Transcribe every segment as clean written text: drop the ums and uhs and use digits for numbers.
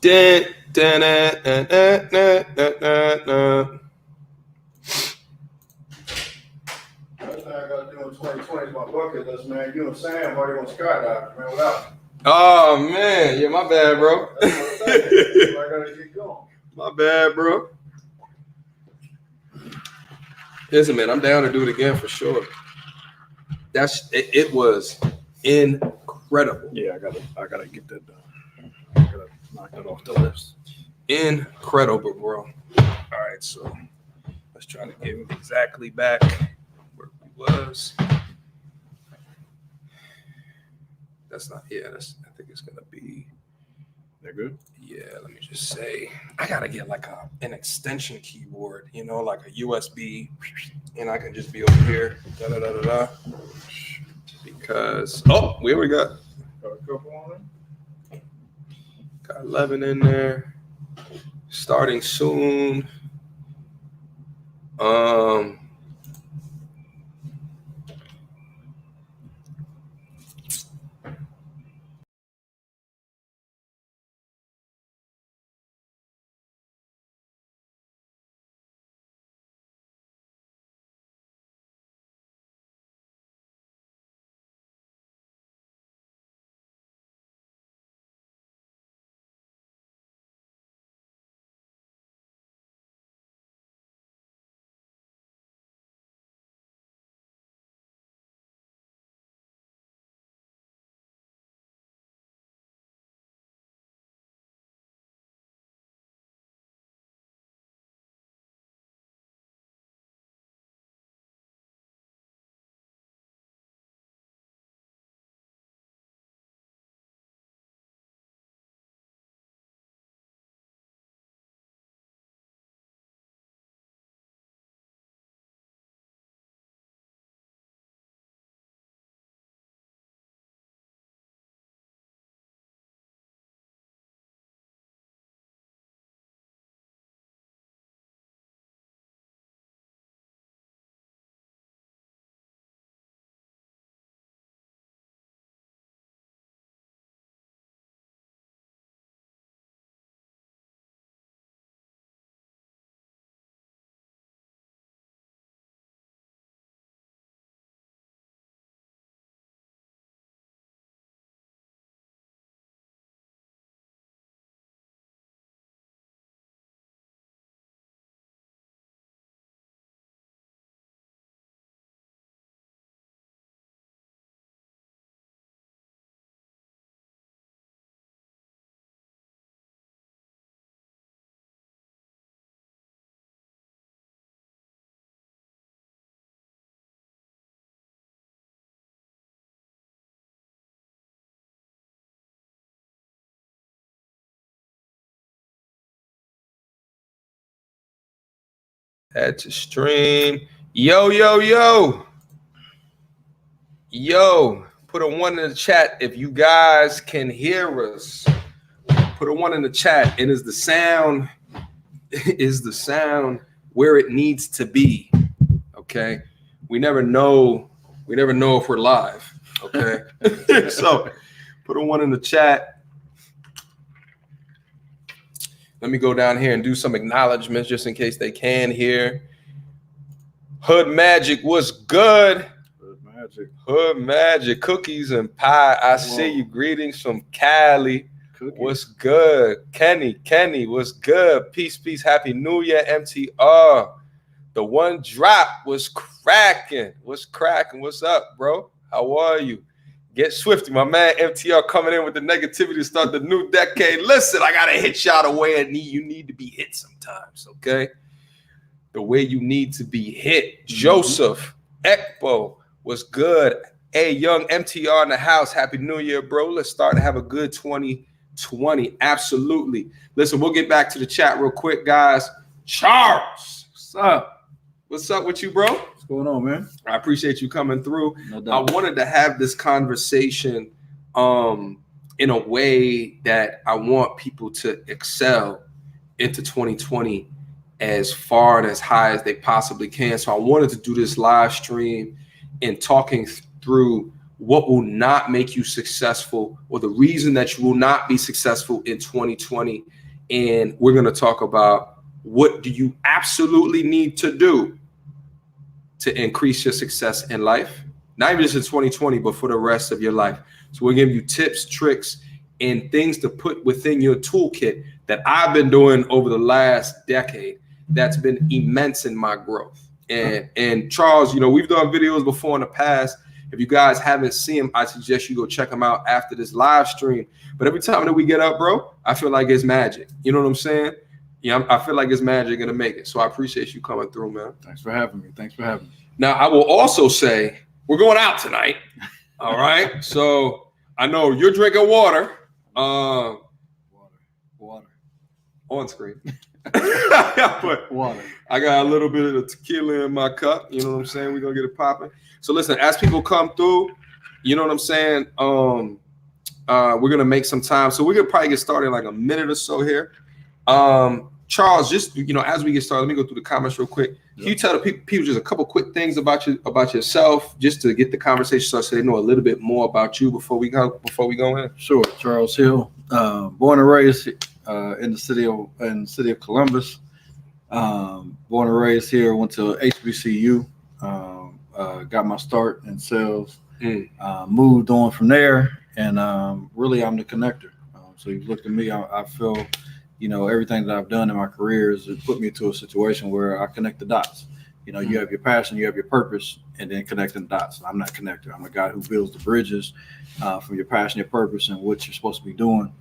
Dun, dun, dun, dun, dun, dun, dun, dun. First thing I got to do in 2020 is my bucket list, man. You and Sam already on skydiving, man, without me. Oh man, yeah, my bad, bro. That's what I'm saying. I gotta get going. My bad, bro. Listen, man, I'm down to do it again for sure. It was incredible. Yeah, I gotta get that done. I gotta knock that off the list. Incredible, bro. All right, so let's try to get exactly back where we was. That's not, yeah, I think it's gonna be. They're good? Yeah, let me just say, I gotta get like an extension keyboard, you know, like a USB, and I can just be over here, because, oh, we already got a couple on there? Got 11 in there, starting soon. Had to stream. Yo. Put a 1 in the chat if you guys can hear us. Put a 1 in the chat. And is the sound where it needs to be? Okay. We never know if we're live. Okay. So put a 1 in the chat. Let me go down here and do some acknowledgments just in case they can hear. Hood Magic, what's good? Hood Magic, cookies and pie. I see you. Greetings from Cali. Cookies. What's good? Kenny, what's good? Peace. Happy New Year, MTR. The one drop was cracking. What's cracking? What's up, bro? How are you? Get Swifty, my man MTR coming in with the negativity to start the new decade. Listen, I gotta hit y'all the way you need to be hit sometimes, okay? The way you need to be hit. Joseph, Ekpo, what's good? Hey, young MTR in the house. Happy New Year, bro. Let's start to have a good 2020. Absolutely. Listen, we'll get back to the chat real quick, guys. Charles, what's up? What's up with you, bro? What's going on, man? I appreciate you coming through. No doubt. I wanted to have this conversation in a way that I want people to excel into 2020 as far and as high as they possibly can. So I wanted to do this live stream and talking through what will not make you successful, or the reason that you will not be successful in 2020. And we're going to talk about what do you absolutely need to do to increase your success in life, not even just in 2020, but for the rest of your life. So we're giving you tips, tricks, and things to put within your toolkit that I've been doing over the last decade that's been immense in my growth. And Charles, we've done videos before in the past. If you guys haven't seen them, I suggest you go check them out after this live stream. But every time that we get up, bro, I feel like it's magic. You know what I'm saying? Yeah, I feel like it's magic gonna make it. So I appreciate you coming through, man. Thanks for having me. Now, I will also say we're going out tonight. All right. So I know you're drinking water. Water. On screen. But Water. I got a little bit of the tequila in my cup. You know what I'm saying? We're gonna get it popping. So listen, as people come through, you know what I'm saying? We're gonna make some time. So we're gonna probably get started in like a minute or so here. Charles, just as we get started, let me go through the comments real quick. Can you tell the people just a couple quick things about yourself, just to get the conversation started, so they know a little bit more about you before we go in? Sure. Charles Hill, born and raised in the city of Columbus. Born and raised here. Went to HBCU. Got my start in sales. Moved on from there, and really I'm the connector. So you look at me, I feel. Everything that I've done in my career has put me to a situation where I connect the dots. You have your passion, you have your purpose, and then connecting the dots. I'm not a connector. I'm a guy who builds the bridges from your passion, your purpose, and what you're supposed to be doing,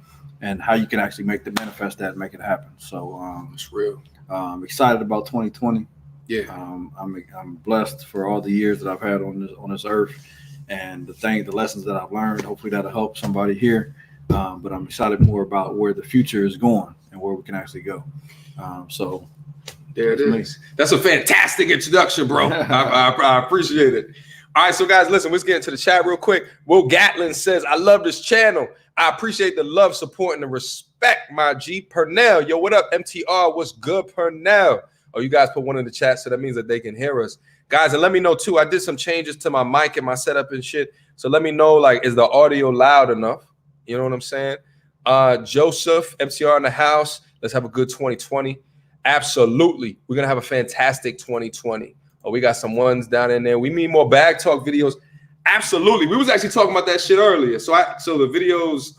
and how you can actually manifest that and make it happen. So it's real. I'm excited about 2020. Yeah. I'm blessed for all the years that I've had on this earth, and the lessons that I've learned. Hopefully that'll help somebody here. But I'm excited more about where the future is going and where we can actually go. So there it is. That's a fantastic introduction, bro. I appreciate it. All right, so guys, listen, let's get into the chat real quick. Will Gatlin says, I love this channel. I appreciate the love, support, and the respect, my G. Purnell. Yo, what up, MTR? What's good, Purnell? Oh, you guys put one in the chat, so that means that they can hear us. Guys, and let me know, too, I did some changes to my mic and my setup and shit. So let me know, is the audio loud enough? You know what I'm saying? Joseph, MCR in the house. Let's have a good 2020. Absolutely. We're going to have a fantastic 2020. Oh, we got some ones down in there. We need more bag talk videos. Absolutely. We was actually talking about that shit earlier. So the videos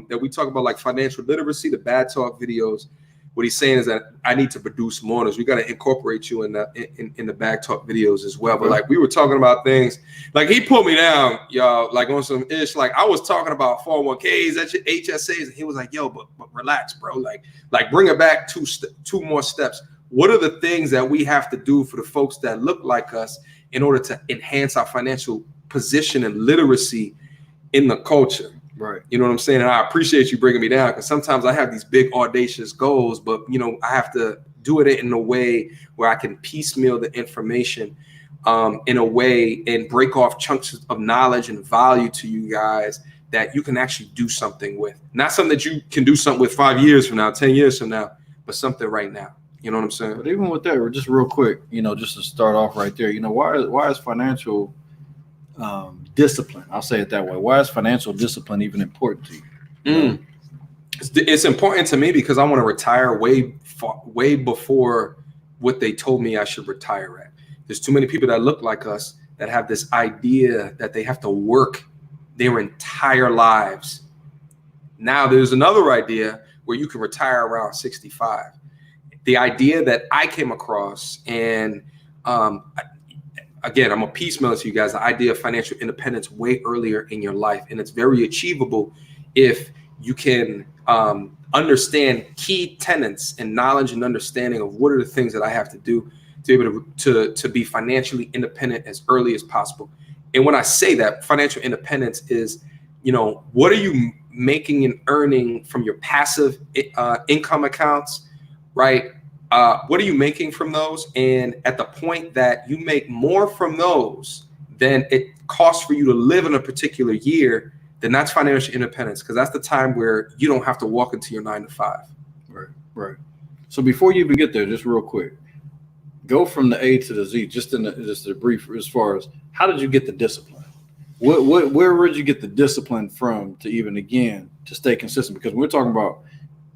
that we talk about, like financial literacy, the bag talk videos, what he's saying is that I need to produce more. We got to incorporate you in the bag talk videos as well. But we were talking about things, he pulled me down, y'all, on some ish. I was talking about 401ks, HSAs, and he was like, yo, but relax, bro. Bring it back two more steps. What are the things that we have to do for the folks that look like us in order to enhance our financial position and literacy in the culture? Right. You know what I'm saying? And I appreciate you bringing me down, because sometimes I have these big audacious goals, but I have to do it in a way where I can piecemeal the information in a way and break off chunks of knowledge and value to you guys that you can actually do something with. Not something that you can do something with 5 years from now, 10 years from now, but something right now. You know what I'm saying? But even with that, we're just real quick, just to start off right there, why is financial discipline, I'll say it that way. Why is financial discipline even important to you? It's important to me because I want to retire way before what they told me I should retire at. There's too many people that look like us that have this idea that they have to work their entire lives. Now there's another idea where you can retire around 65. The idea that I came across, and again, I'm a piecemeal to you guys, the idea of financial independence way earlier in your life. And it's very achievable if you can understand key tenets and knowledge and understanding of what are the things that I have to do to be able to be financially independent as early as possible. And when I say that, financial independence is, what are you making and earning from your passive income accounts, right? What are you making from those? And at the point that you make more from those than it costs for you to live in a particular year, then that's financial independence, because that's the time where you don't have to walk into your 9 to 5. Right. So before you even get there, just real quick, go from the A to the Z, just a brief, as far as how did you get the discipline? Where would you get the discipline from to even again to stay consistent? Because we're talking about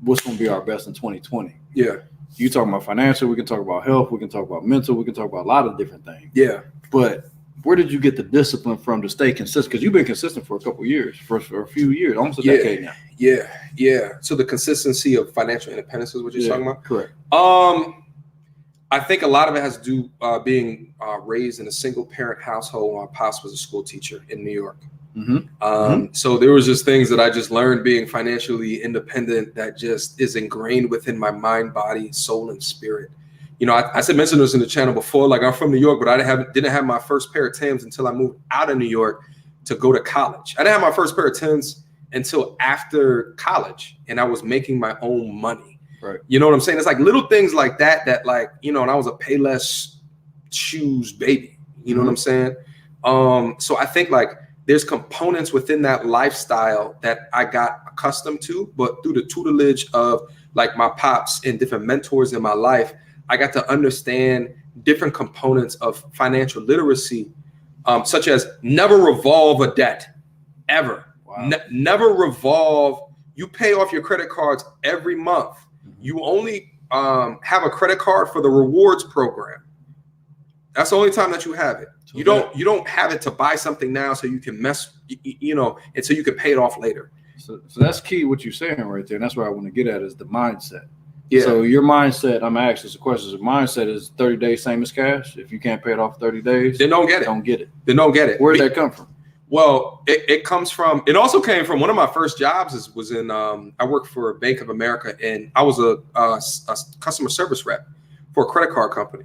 what's going to be our best in 2020. Yeah. You talking about financial, we can talk about health, we can talk about mental, we can talk about a lot of different things. Yeah. But where did you get the discipline from to stay consistent? Because you've been consistent for a couple of years, for a few years, almost a decade now. Yeah. So the consistency of financial independence is what you're talking about? Correct. I think a lot of it has to do being raised in a single parent household. My pops was a school teacher in New York. So there was just things that I just learned being financially independent that just is ingrained within my mind, body, soul, and spirit. You know, I said mentioned this in the channel before. Like, I'm from New York, but I didn't have my first pair of Timbs until I moved out of New York to go to college. I didn't have my first pair of Timbs until after college, and I was making my own money. Right. You know what I'm saying? It's like little things like that, like, you know, and I was a Payless shoes baby. You know what I'm saying? So I think like there's components within that lifestyle that I got accustomed to, but through the tutelage of like my pops and different mentors in my life, I got to understand different components of financial literacy, such as never revolve a debt, ever. Wow. Never revolve. You pay off your credit cards every month. You only have a credit card for the rewards program. That's the only time that you have it. You don't have it to buy something now so you can and so you can pay it off later. So that's key what you're saying right there. And that's what I want to get at is the mindset. Yeah. So your mindset, I'm asking this question. Your mindset is 30 days, same as cash. If you can't pay it off 30 days, then don't get it. Don't get it. Then don't get it. Where did that come from? Well, it also came from one of my first jobs was in, I worked for Bank of America, and I was a customer service rep for a credit card company.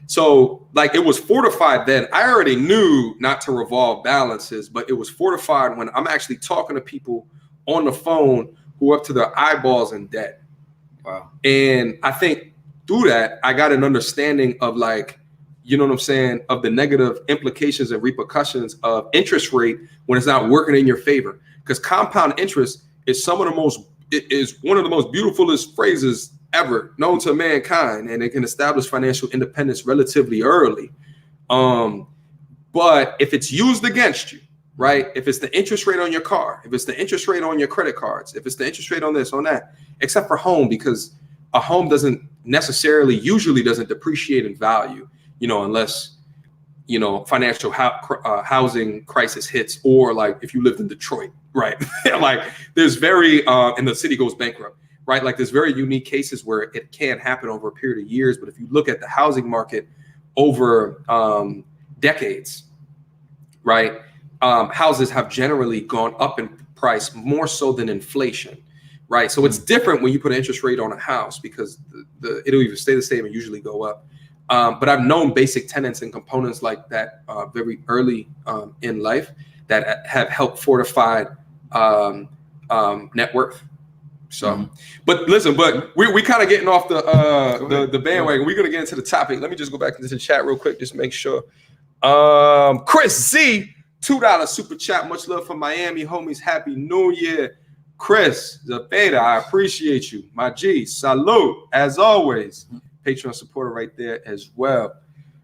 So like it was fortified then. I already knew not to revolve balances, but it was fortified when I'm actually talking to people on the phone who are up to their eyeballs in debt. Wow. And I think through that, I got an understanding of like, you know what I'm saying, of the negative implications and repercussions of interest rate when it's not working in your favor. Because compound interest is one of the most beautifulest phrases ever known to mankind, and it can establish financial independence relatively early. But if it's used against you, right? If it's the interest rate on your car, if it's the interest rate on your credit cards, if it's the interest rate on this, on that, except for home, because a home usually doesn't depreciate in value. You know, unless, you know, financial housing crisis hits, or like if you lived in Detroit, right? Like there's and the city goes bankrupt, right? Like there's very unique cases where it can happen over a period of years. But if you look at the housing market over decades, right? Houses have generally gone up in price more so than inflation, right? So it's different when you put an interest rate on a house because it'll either stay the same or usually go up. But I've known basic tenets and components like that very early in life that have helped fortify net worth. So, but listen, we kind of getting off the bandwagon. We're gonna get into the topic. Let me just go back into the chat real quick, just make sure. Chris Z, $2 super chat. Much love from Miami, homies. Happy New Year, Chris Zapata. I appreciate you, my G. Salute as always. Patreon supporter right there as well.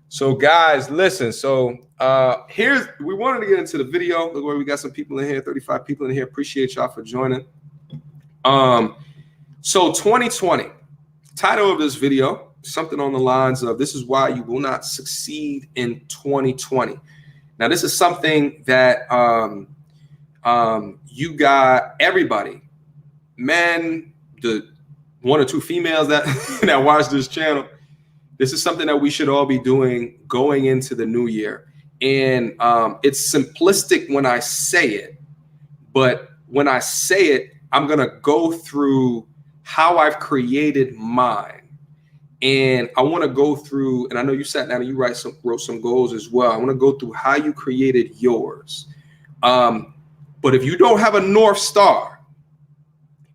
So guys, listen. So we wanted to get into the video. Look where we got some people in here, 35 people in here. Appreciate y'all for joining. So 2020, title of this video, something on the lines of this is why you will not succeed in 2020. Now, this is something that you got everybody, men, the one or two females that watch this channel. This is something that we should all be doing going into the new year. And it's simplistic when I say it, but when I say it, I'm going to go through how I've created mine. And I want to go through, and I know you sat down and you wrote some goals as well. I want to go through how you created yours. But if you don't have a North Star,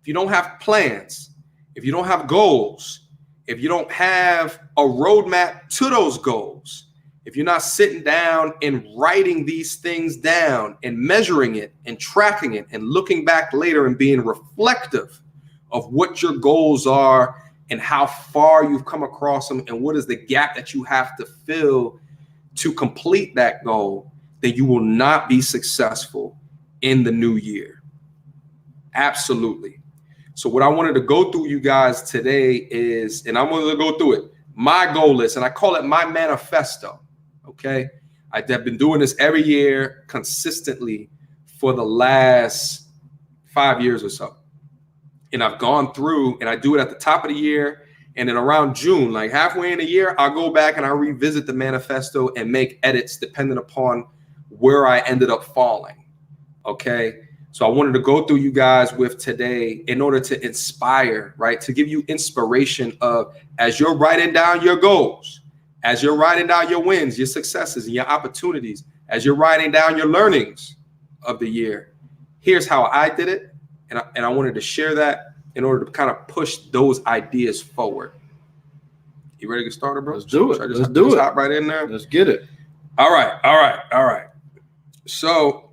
if you don't have plans, if you don't have goals, if you don't have a roadmap to those goals, if you're not sitting down and writing these things down and measuring it and tracking it and looking back later and being reflective of what your goals are and how far you've come across them and what is the gap that you have to fill to complete that goal, then you will not be successful in the new year. Absolutely. So what I wanted to go through you guys today is, and I'm going to go through it, my goal list, and I call it my manifesto. Okay. I've been doing this every year consistently for the last 5 years or so. And I've gone through, and I do it at the top of the year. And then around June, like halfway in the year, I'll go back and I'll revisit the manifesto and make edits depending upon where I ended up falling. Okay. So I wanted to go through you guys with today in order to inspire, right? To give you inspiration of, as you're writing down your goals, as you're writing down your wins, your successes, and your opportunities, as you're writing down your learnings of the year, here's how I did it. And I wanted to share that in order to kind of push those ideas forward. You ready to get started, bro? Let's do it. Let's do it. Hop right in there. Let's get it. All right. So,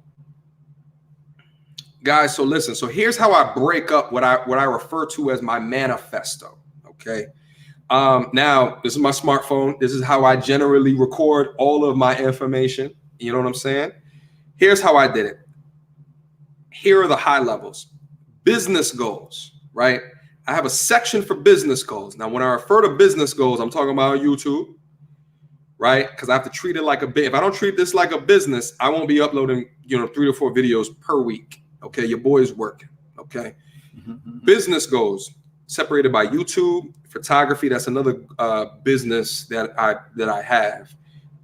guys, so listen. So here's how I break up what I refer to as my manifesto. Okay. Now, this is my smartphone. This is how I generally record all of my information. You know what I'm saying? Here's how I did it. Here are the high levels. Business goals, right? I have a section for business goals. Now, when I refer to business goals, I'm talking about YouTube, right? Because I have to treat it like a bit. If I don't treat this like a business, I won't be uploading, 3 to 4 videos per week. Okay, your boy is working. Okay, business goals separated by YouTube, photography. That's another business that I have,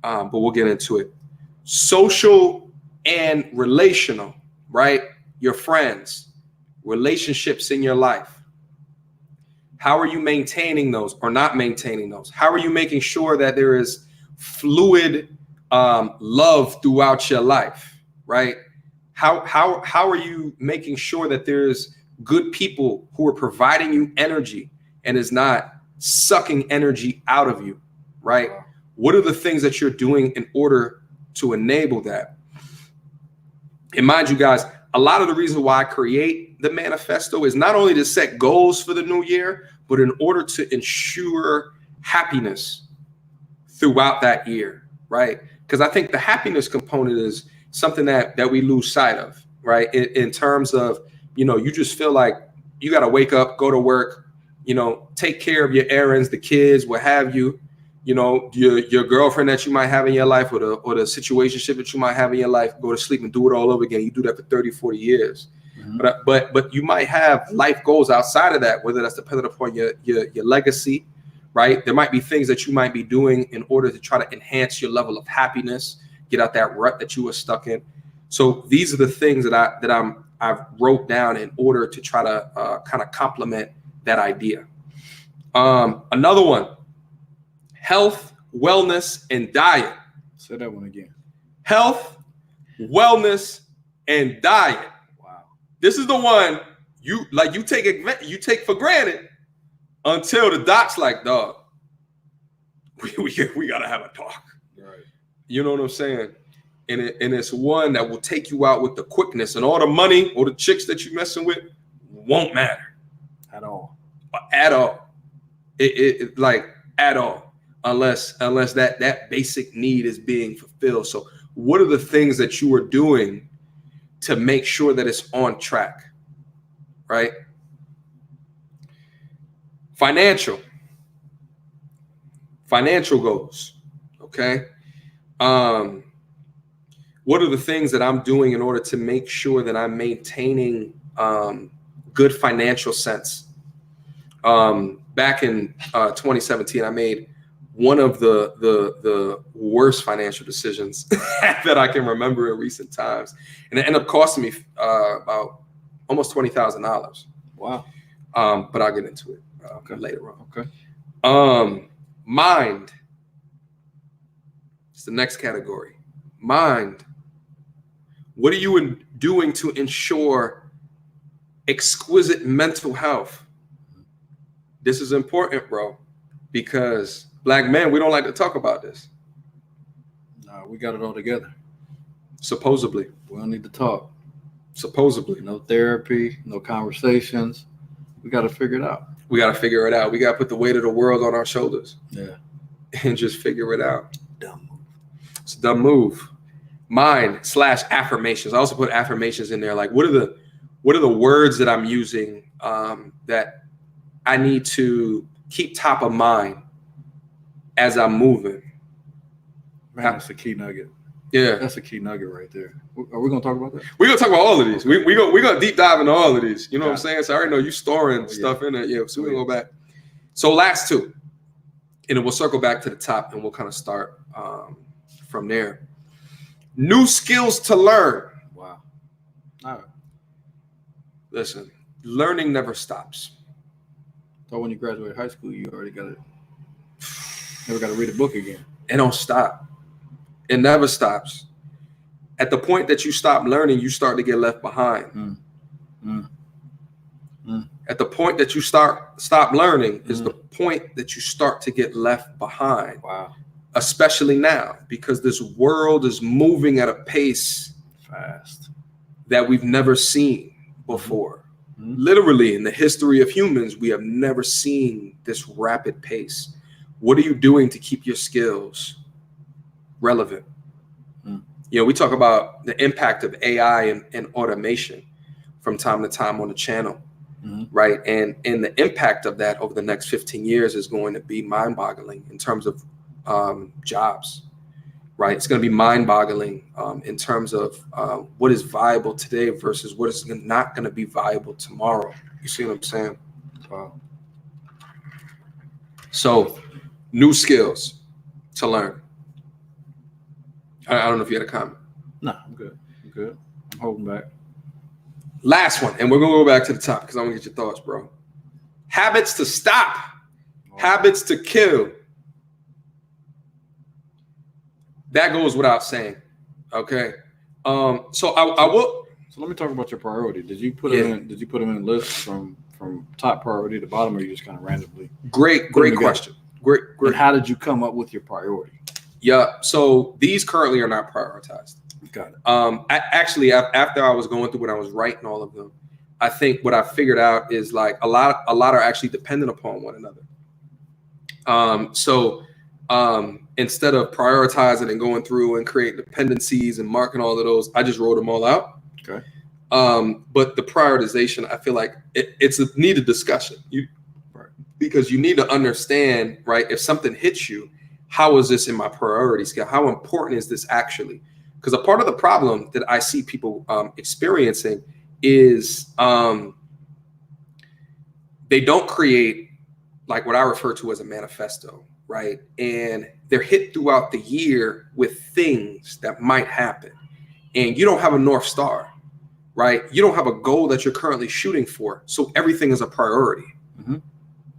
but we'll get into it. Social and relational, right? Your friends. Relationships in your life. How are you maintaining those or not maintaining those? How are you making sure that there is fluid love throughout your life, right? How are you making sure that there's good people who are providing you energy and is not sucking energy out of you, right? What are the things that you're doing in order to enable that? And mind you guys, a lot of the reason why I create the manifesto is not only to set goals for the new year, but in order to ensure happiness throughout that year, right? Because I think the happiness component is something that we lose sight of, right? In terms of, you just feel like you got to wake up, go to work, take care of your errands, the kids, what have you. Your girlfriend that you might have in your life or the situationship that you might have in your life, go to sleep and do it all over again. You do that for 30, 40 years. Mm-hmm. But you might have life goals outside of that, whether that's dependent upon your legacy, right? There might be things that you might be doing in order to try to enhance your level of happiness, get out that rut that you were stuck in. So these are the things that I've wrote down in order to try to kind of complement that idea. Another one. Health, wellness, and diet. Say that one again. Health, wellness, and diet. Wow. This is the one you take for granted until the doc's like, dog, we gotta have a talk. Right. You know what I'm saying? And it's one that will take you out with the quickness, and all the money or the chicks that you're messing with won't matter at all. At all. At all. Unless that basic need is being fulfilled. So what are the things that you are doing to make sure that it's on track, right? Financial goals, okay? What are the things that I'm doing in order to make sure that I'm maintaining good financial sense? Back in 2017, I made one of the worst financial decisions that I can remember in recent times. And it ended up costing me about almost $20,000. Wow. But I'll get into it later on. Okay. Mind. It's the next category. Mind. What are you doing to ensure exquisite mental health? This is important, bro, because Black men, we don't like to talk about this. No, we got it all together. Supposedly. We don't need to talk. Supposedly. No therapy, no conversations. We got to figure it out. We got to figure it out. We got to put the weight of the world on our shoulders. Yeah. And just figure it out. Dumb move. It's a dumb move. Mind/affirmations. I also put affirmations in there. Like, what are the words that I'm using that I need to keep top of mind as I'm moving? Man, that's a key nugget. Yeah, that's a key nugget right there. Are we gonna talk about that? We're gonna talk about all of these. We're gonna deep dive into all of these. You know what I'm saying? So I already know you storing stuff in there. Yeah, so we're gonna go back. So last two, and then we'll circle back to the top, and we'll kind of start from there. New skills to learn. Wow. All right. Listen, learning never stops. So when you graduate high school, you already never got to read a book again. It don't stop. It never stops. At the point that you stop learning, you start to get left behind. At the point that you stop learning is the point that you start to get left behind. Wow. Especially now, because this world is moving at a pace fast that we've never seen before. Literally in the history of humans, we have never seen this rapid pace. What are you doing to keep your skills relevant? You know, we talk about the impact of AI and automation from time to time on the channel, right? And the impact of that over the next 15 years is going to be mind-boggling in terms of jobs, right? It's going to be mind-boggling in terms of what is viable today versus what is not going to be viable tomorrow. You see what I'm saying? Wow. So, new skills to learn. I don't know if you had a comment. No, I'm good. I'm holding back. Last one, and we're going to go back to the top because I want to get your thoughts, bro. Habits to stop. Habits to kill. That goes without saying. Okay. So I will. So let me talk about your priority. Did you put them in? Did you put them in lists from top priority to bottom, or you just kind of randomly? Great question. Great. And how did you come up with your priority? Yeah. So these currently are not prioritized. Got it. After I was going through when I was writing all of them, I think what I figured out is like a lot are actually dependent upon one another. Instead of prioritizing and going through and creating dependencies and marking all of those, I just wrote them all out. Okay. But the prioritization, I feel like it's a needed discussion. Because you need to understand, right? If something hits you, how is this in my priority scale? How important is this actually? Because a part of the problem that I see people experiencing is they don't create like what I refer to as a manifesto, right? And they're hit throughout the year with things that might happen. And you don't have a North Star, right? You don't have a goal that you're currently shooting for. So everything is a priority.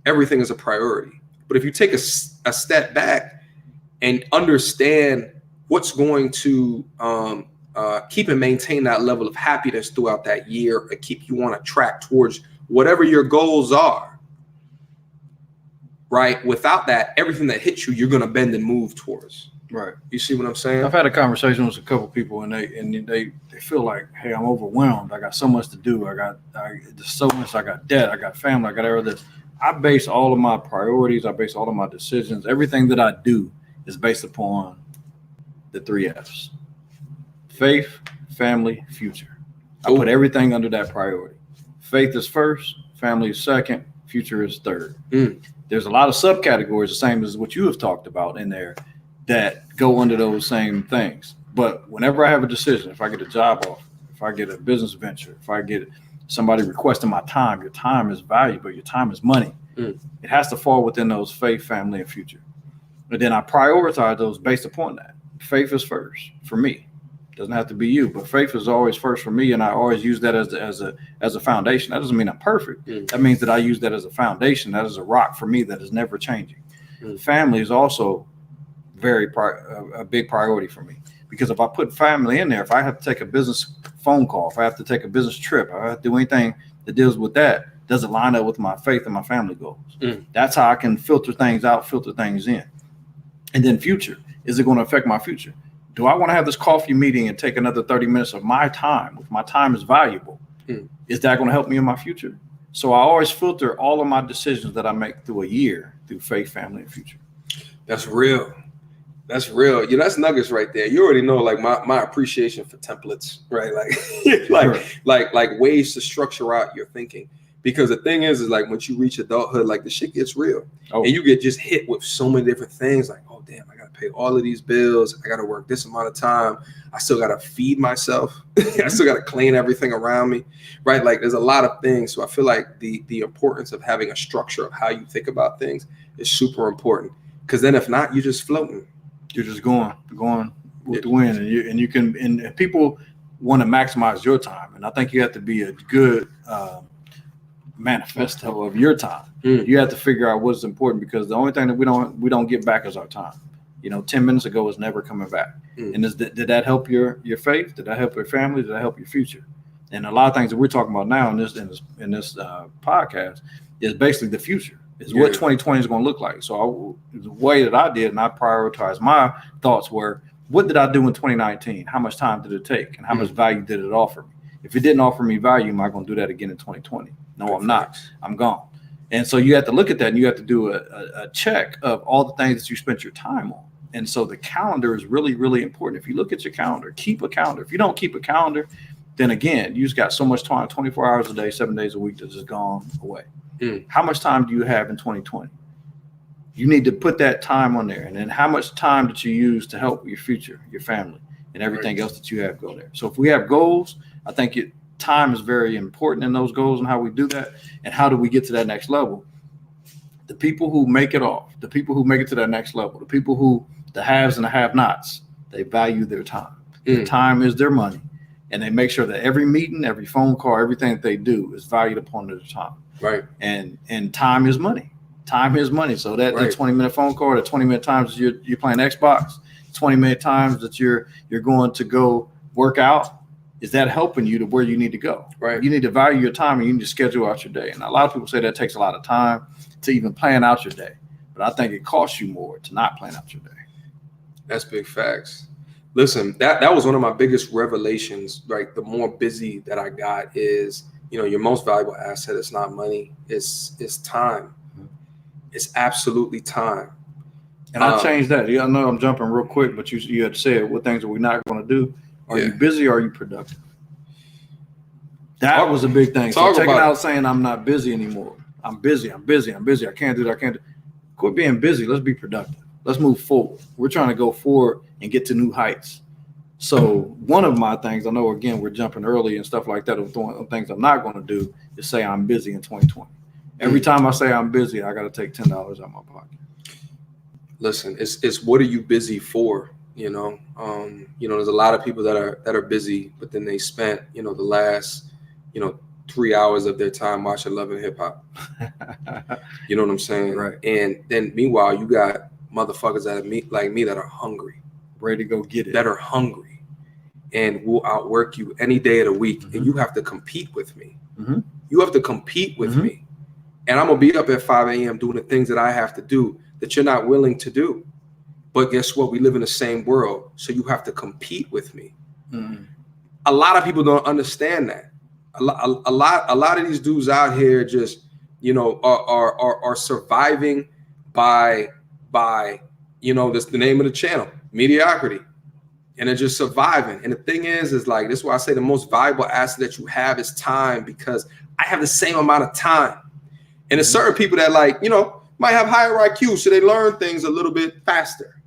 Everything is a priority. But if you take a step back and understand what's going to keep and maintain that level of happiness throughout that year or keep you on a track towards whatever your goals are, right? Without that, everything that hits you, you're going to bend and move towards. Right. You see what I'm saying? I've had a conversation with a couple of people, and they feel like, hey, I'm overwhelmed. I got so much to do. There's so much. I got debt. I got family. I got everything. I base all of my priorities. I base all of my decisions. Everything that I do is based upon the 3 F's: faith, family, future. I put everything under that priority. Faith is first, family is second, future is third. There's a lot of subcategories, the same as what you have talked about in there, that go under those same things. But whenever I have a decision, if I get a job offer, if I get a business venture, if I get somebody requesting my time, your time is valuable, your time is money. It has to fall within those faith, family, and future. And then I prioritize those based upon that. Faith is first for me. It doesn't have to be you, but faith is always first for me, and I always use that as a foundation. That doesn't mean I'm perfect. That means that I use that as a foundation. That is a rock for me that is never changing. Family is also a big priority for me, because if I put family in there, if I have to take a business phone call, if I have to take a business trip, if I have to do anything that deals with that, doesn't line up with my faith and my family goals. That's how I can filter things out, filter things in. And then future, is it going to affect my future? Do I want to have this coffee meeting and take another 30 minutes of my time? If my time is valuable, is that going to help me in my future? So I always filter all of my decisions that I make through a year through faith, family, and future. That's real. That's real. That's nuggets right there. You already know, like my appreciation for templates, right? Like ways to structure out your thinking. Because the thing is like once you reach adulthood, like the shit gets real, and you get just hit with so many different things. Like, oh damn, I gotta pay all of these bills. I gotta work this amount of time. I still gotta feed myself. I still gotta clean everything around me, right? Like there's a lot of things. So I feel like the importance of having a structure of how you think about things is super important. Because then if not, you're just floating. You're just going with the wind, and you can. And people want to maximize your time, and I think you have to be a good manifesto of your time. You have to figure out what's important, because the only thing that we don't get back is our time. 10 minutes ago is never coming back. And did that help your faith? Did that help your family? Did that help your future? And a lot of things that we're talking about now in this podcast is basically the future. Is what 2020 is going to look like. So the way that I did, and I prioritized my thoughts were, what did I do in 2019? How much time did it take? And how much value did it offer me? If it didn't offer me value, am I going to do that again in 2020? No, I'm not. I'm gone. And so you have to look at that, and you have to do a check of all the things that you spent your time on. And so the calendar is really, really important. If you look at your calendar, keep a calendar. If you don't keep a calendar, then again, you just got so much time, 24 hours a day, 7 days a week, that's just gone away. How much time do you have in 2020? You need to put that time on there. And then how much time did you use to help your future, your family, and everything else that you have go there? So if we have goals, I think time is very important in those goals and how we do that. And how do we get to that next level? The people who make it off, the people who make it to that next level, the people who, the haves and the have-nots, they value their time. Their time is their money. And they make sure that every meeting, every phone call, everything that they do is valued upon their time. Right. And time is money. Time is money. So that 20-minute phone call, the 20-minute times you're playing Xbox, 20-minute times that you're going to go work out, is that helping you to where you need to go? Right. You need to value your time, and you need to schedule out your day. And a lot of people say that takes a lot of time to even plan out your day. But I think it costs you more to not plan out your day. That's big facts. Listen, that was one of my biggest revelations, right? The more busy that I got is, your most valuable asset is not money, it's time. It's absolutely time. And I changed that. I know I'm jumping real quick, but you had said what things are we not going to do? Are you busy or are you productive? That was a big thing. So taking out saying I'm not busy anymore. I'm busy. I can't do that. Quit being busy. Let's be productive. Let's move forward. We're trying to go forward and get to new heights. So one of my things, I know, again, we're jumping early and stuff like that. Things I'm not going to do is say I'm busy in 2020. Every time I say I'm busy, I got to take $10 out of my pocket. Listen, it's what are you busy for? There's a lot of people that are busy, but then they spent, the last, 3 hours of their time watching Love and Hip Hop. You know what I'm saying? Right. And then meanwhile, you got motherfuckers like me that are hungry, ready to go get it, that are hungry, and will outwork you any day of the week. And you have to compete with me. You have to compete with me. And I'm gonna be up at 5 a.m. doing the things that I have to do that you're not willing to do. But guess what? We live in the same world, so you have to compete with me. A lot of people don't understand that. A lot of these dudes out here just, are surviving by that's the name of the channel, mediocrity. And they're just surviving. And the thing is like, this is why I say the most valuable asset that you have is time, because I have the same amount of time. And there's certain people that might have higher IQ, so they learn things a little bit faster.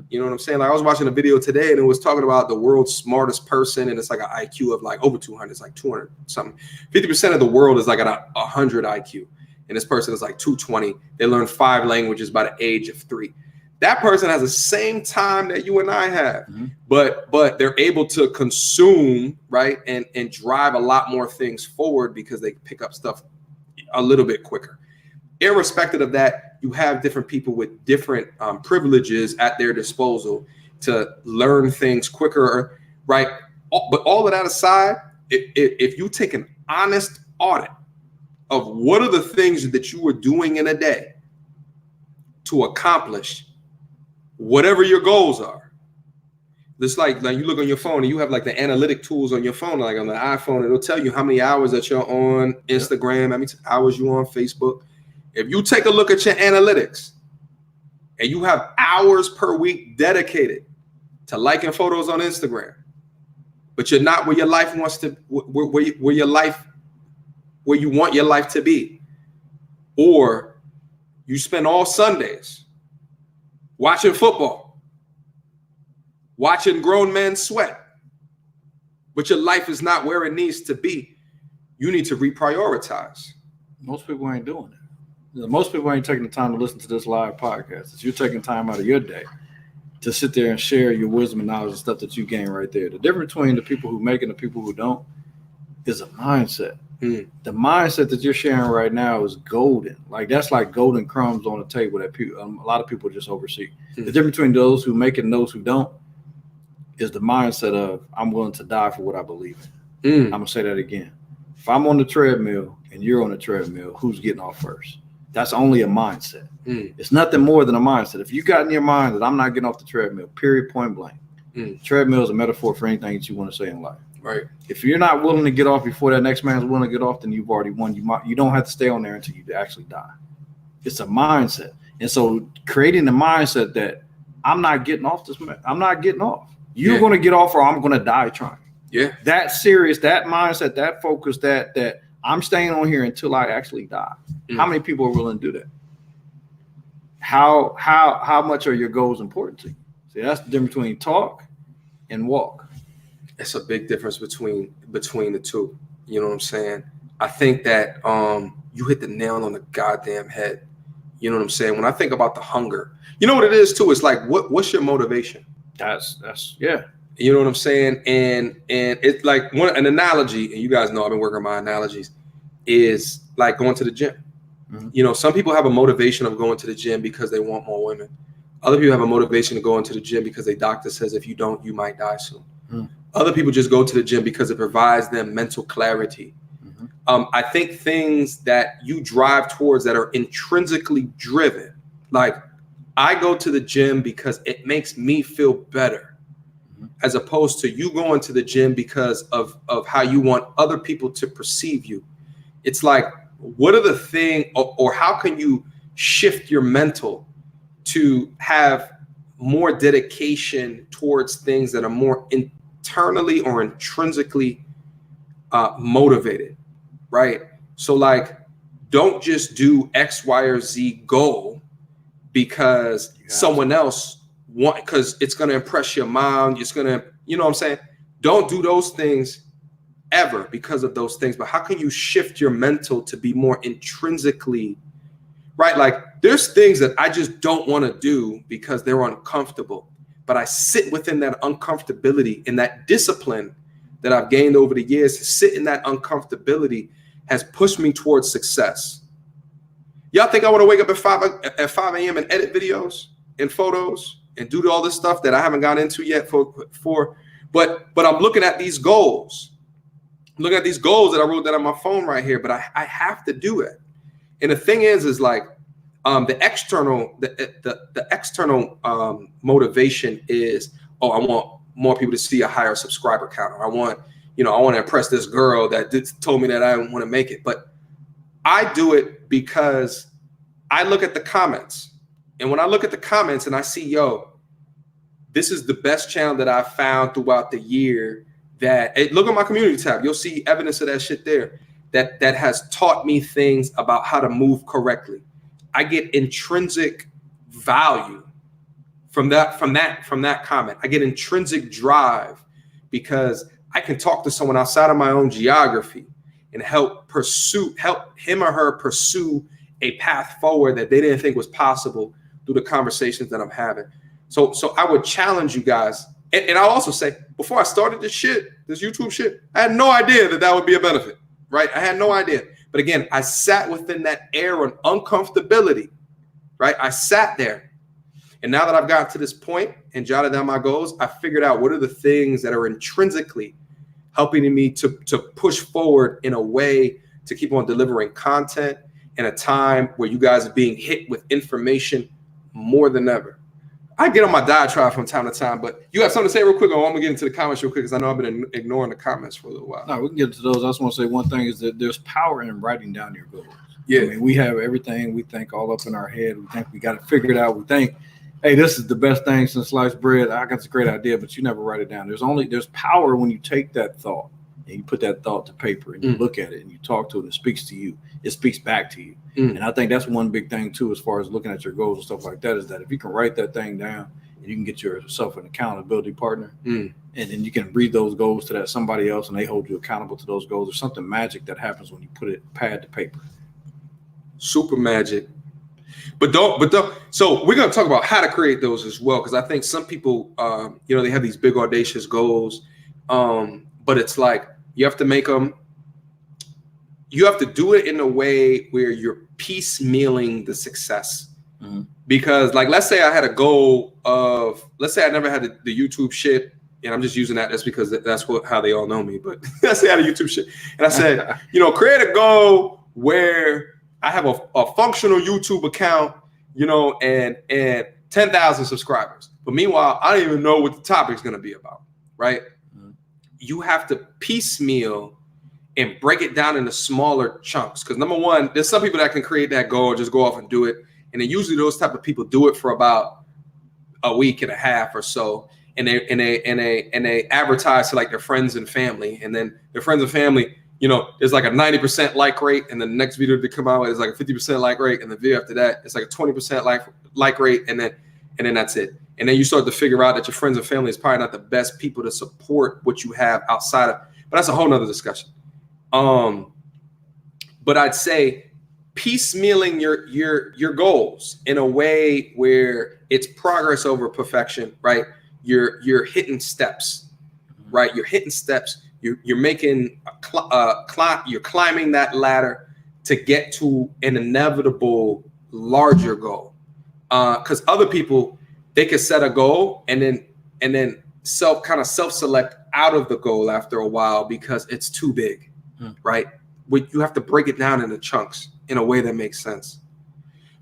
You know what I'm saying? Like I was watching a video today and it was talking about the world's smartest person, and it's like an IQ of like over 200. It's like 200 something. 50% of the world is like at 100 IQ. And this person is like 220. They learn 5 languages by the age of 3. That person has the same time that you and I have, but they're able to consume, right, and drive a lot more things forward because they pick up stuff a little bit quicker. Irrespective of that, you have different people with different privileges at their disposal to learn things quicker, right? But all of that aside, if you take an honest audit of what are the things that you were doing in a day to accomplish whatever your goals are. It's like you look on your phone and you have like the analytic tools on your phone, like on the iPhone, it'll tell you how many hours that you're on Instagram, how many hours you're on Facebook. If you take a look at your analytics, and you have hours per week dedicated to liking photos on Instagram, but you're not where your life wants to, where you want your life to be, or you spend all Sundays watching football, watching grown men sweat, but your life is not where it needs to be, you need to reprioritize. Most people ain't doing it. Most people ain't taking the time to listen to this live podcast. It's you're taking time out of your day to sit there and share your wisdom and knowledge and stuff that you gain right there. The difference between the people who make it and the people who don't is a mindset. The mindset that you're sharing right now is golden. Like that's like golden crumbs on the table that people, a lot of people just oversee. The difference between those who make it and those who don't is the mindset of I'm willing to die for what I believe in. I'm gonna say that again. If I'm on the treadmill and you're on the treadmill, who's getting off first? That's only a mindset. It's nothing more than a mindset. If you got in your mind that I'm not getting off the treadmill, period, point blank. Treadmill is a metaphor for anything that you want to say in life. Right. If you're not willing to get off before that next man's willing to get off, then you've already won. You don't have to stay on there until you actually die. It's a mindset. And so creating the mindset that I'm not getting off this, I'm not getting off. You're going to get off or I'm going to die trying. Yeah. That serious, that mindset, that focus, that I'm staying on here until I actually die. How many people are willing to do that? How much are your goals important to you? See, that's the difference between talk and walk. It's a big difference between the two. You know what I'm saying? I think that you hit the nail on the goddamn head. You know what I'm saying? When I think about the hunger, you know what it is too? It's like what's your motivation? That's yeah. You know what I'm saying? And it's like an analogy, and you guys know I've been working on my analogies, is like going to the gym. You know, some people have a motivation of going to the gym because they want more women. Other people have a motivation to go into the gym because their doctor says if you don't, you might die soon. Other people just go to the gym because it provides them mental clarity. I think things that you drive towards that are intrinsically driven, like I go to the gym because it makes me feel better, as opposed to you going to the gym because of how you want other people to perceive you. It's like, what are the things, or how can you shift your mental to have more dedication towards things that are more internally or intrinsically motivated, right? So like, don't just do X, Y, or Z goal because someone else because it's going to impress your mom. It's going to, you know what I'm saying? Don't do those things ever because of those things. But how can you shift your mental to be more intrinsically, right? Like there's things that I just don't want to do because they're uncomfortable, but I sit within that uncomfortability, and that discipline that I've gained over the years to sit in that uncomfortability has pushed me towards success. Y'all think I want to wake up at 5 a.m. and edit videos and photos and do all this stuff that I haven't got into yet but I'm looking at these goals. I'm looking at these goals that I wrote down on my phone right here, but I have to do it. And the thing is like the external motivation is, oh, I want more people to see a higher subscriber count. Or I want to impress this girl that told me that I didn't want to make it. But I do it because I look at the comments. And when I look at the comments and I see, yo, this is the best channel that I've found throughout the year look at my community tab. You'll see evidence of that shit there that has taught me things about how to move correctly. I get intrinsic value from that comment. I get intrinsic drive because I can talk to someone outside of my own geography and help him or her pursue a path forward that they didn't think was possible through the conversations that I'm having. So I would challenge you guys. And I'll also say, before I started this YouTube shit, I had no idea that would be a benefit, right? I had no idea. But again, I sat within that air of uncomfortability, right? I sat there. And now that I've gotten to this point and jotted down my goals, I figured out what are the things that are intrinsically helping me to push forward in a way to keep on delivering content in a time where you guys are being hit with information more than ever. I get on my diatribe from time to time, but you have something to say real quick, or I'm going to get into the comments real quick because I know I've been ignoring the comments for a little while. No, we can get to those. I just want to say one thing is that there's power in writing down your goals. Yeah. I mean, we have everything we think all up in our head. We think we got to figure it out. We think hey, this is the best thing since sliced bread. I got a great idea, but you never write it down. There's power when you take that thought and you put that thought to paper and you look at it and you talk to it and it speaks to you. It speaks back to you. And I think that's one big thing too, as far as looking at your goals and stuff like that, is that if you can write that thing down and you can get yourself an accountability partner, and then you can read those goals to that somebody else and they hold you accountable to those goals. There's something magic that happens when you put it pad to paper. Super magic. But don't. So we're going to talk about how to create those as well, because I think some people, they have these big audacious goals, but it's like you have to make them. You have to do it in a way where you're piecemealing the success. Because, like, let's say I had a goal of, let's say I never had the YouTube shit, and I'm just using that just because that's how they all know me. But let's say I had a YouTube shit, and I said, create a goal where I have a functional YouTube account, and 10,000 subscribers. But meanwhile, I don't even know what the topic's going to be about, right? You have to piecemeal and break it down into smaller chunks. Because number one, there's some people that can create that goal, just go off and do it. And then usually those type of people do it for about a week and a half or so. And they advertise to like their friends and family. And then their friends and family, there's like a 90% like rate, and the next video to come out is like a 50% like rate, and the video after that it's like a 20% like rate, and then that's it. And then you start to figure out that your friends and family is probably not the best people to support what you have outside of. But that's a whole nother discussion. But I'd say piecemealing your goals in a way where it's progress over perfection, right? You're hitting steps, right? You're hitting steps. You're making you're climbing that ladder to get to an inevitable larger goal. Because other people, they could set a goal and then self-select out of the goal after a while because it's too big, right? You have to break it down into chunks in a way that makes sense.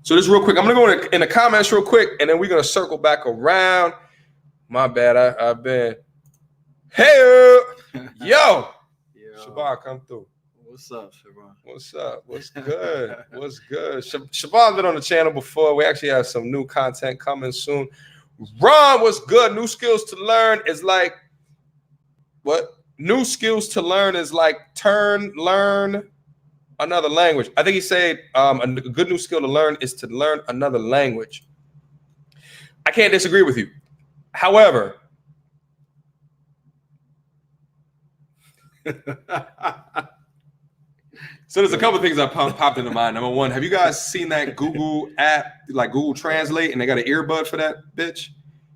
So just real quick, I'm gonna go in the comments real quick, and then we're gonna circle back around. My bad, I've been. Hey, yo, Siobhan, come through. What's up, Siobhan? What's up? What's good? What's good? Siobhan's been on the channel before. We actually have some new content coming soon. Ron, what's good? New skills to learn is like what? New skills to learn is like learn another language. I think he said a good new skill to learn is to learn another language. I can't disagree with you. However, so there's a couple of things that popped into mind. Number one, have you guys seen that Google app, like Google Translate, and they got an earbud for that bitch?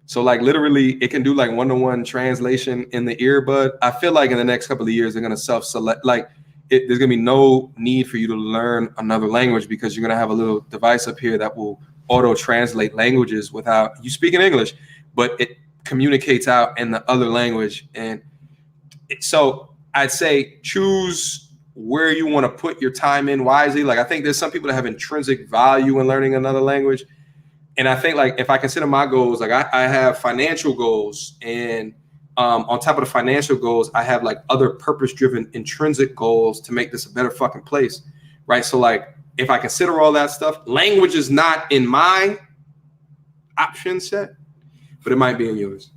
So like literally it can do like one-to-one translation in the earbud. I feel like in the next couple of years, they're going to self-select, there's going to be no need for you to learn another language because you're going to have a little device up here that will auto-translate languages without you speaking English, but it communicates out in the other language. And so I'd say choose where you want to put your time in wisely. Like I think there's some people that have intrinsic value in learning another language. And I think like if I consider my goals, like I have financial goals, and on top of the financial goals, I have like other purpose-driven intrinsic goals to make this a better fucking place, right? So like if I consider all that stuff, language is not in my option set, but it might be in yours.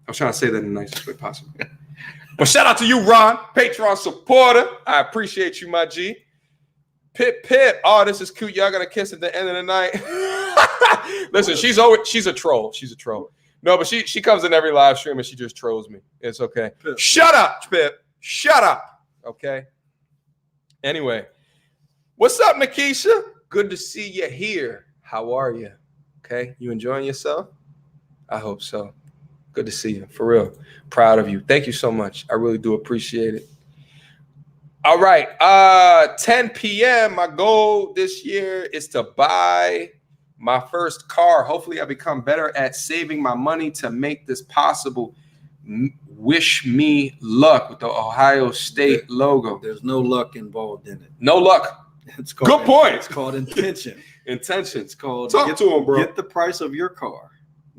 I was trying to say that in the nicest way possible. But shout out to you, Ron, Patreon supporter. I appreciate you, my G. Pip. Oh, this is cute. Y'all gonna kiss at the end of the night. Listen, she's a troll. She's a troll. No, but she comes in every live stream and she just trolls me. It's okay. Pip. Shut up, Pip. Shut up. Okay. Anyway, what's up, Nikisha? Good to see you here. How are you? Okay, you enjoying yourself? I hope so. Good to see you. For real. Proud of you. Thank you so much. I really do appreciate it. All right. 10 p.m. My goal this year is to buy my first car. Hopefully I become better at saving my money to make this possible. Wish me luck with the Ohio State logo. There's no luck involved in it. No luck. It's called, good point. It's called intention. Intention. It's called talk to him, bro. Get the price of your car.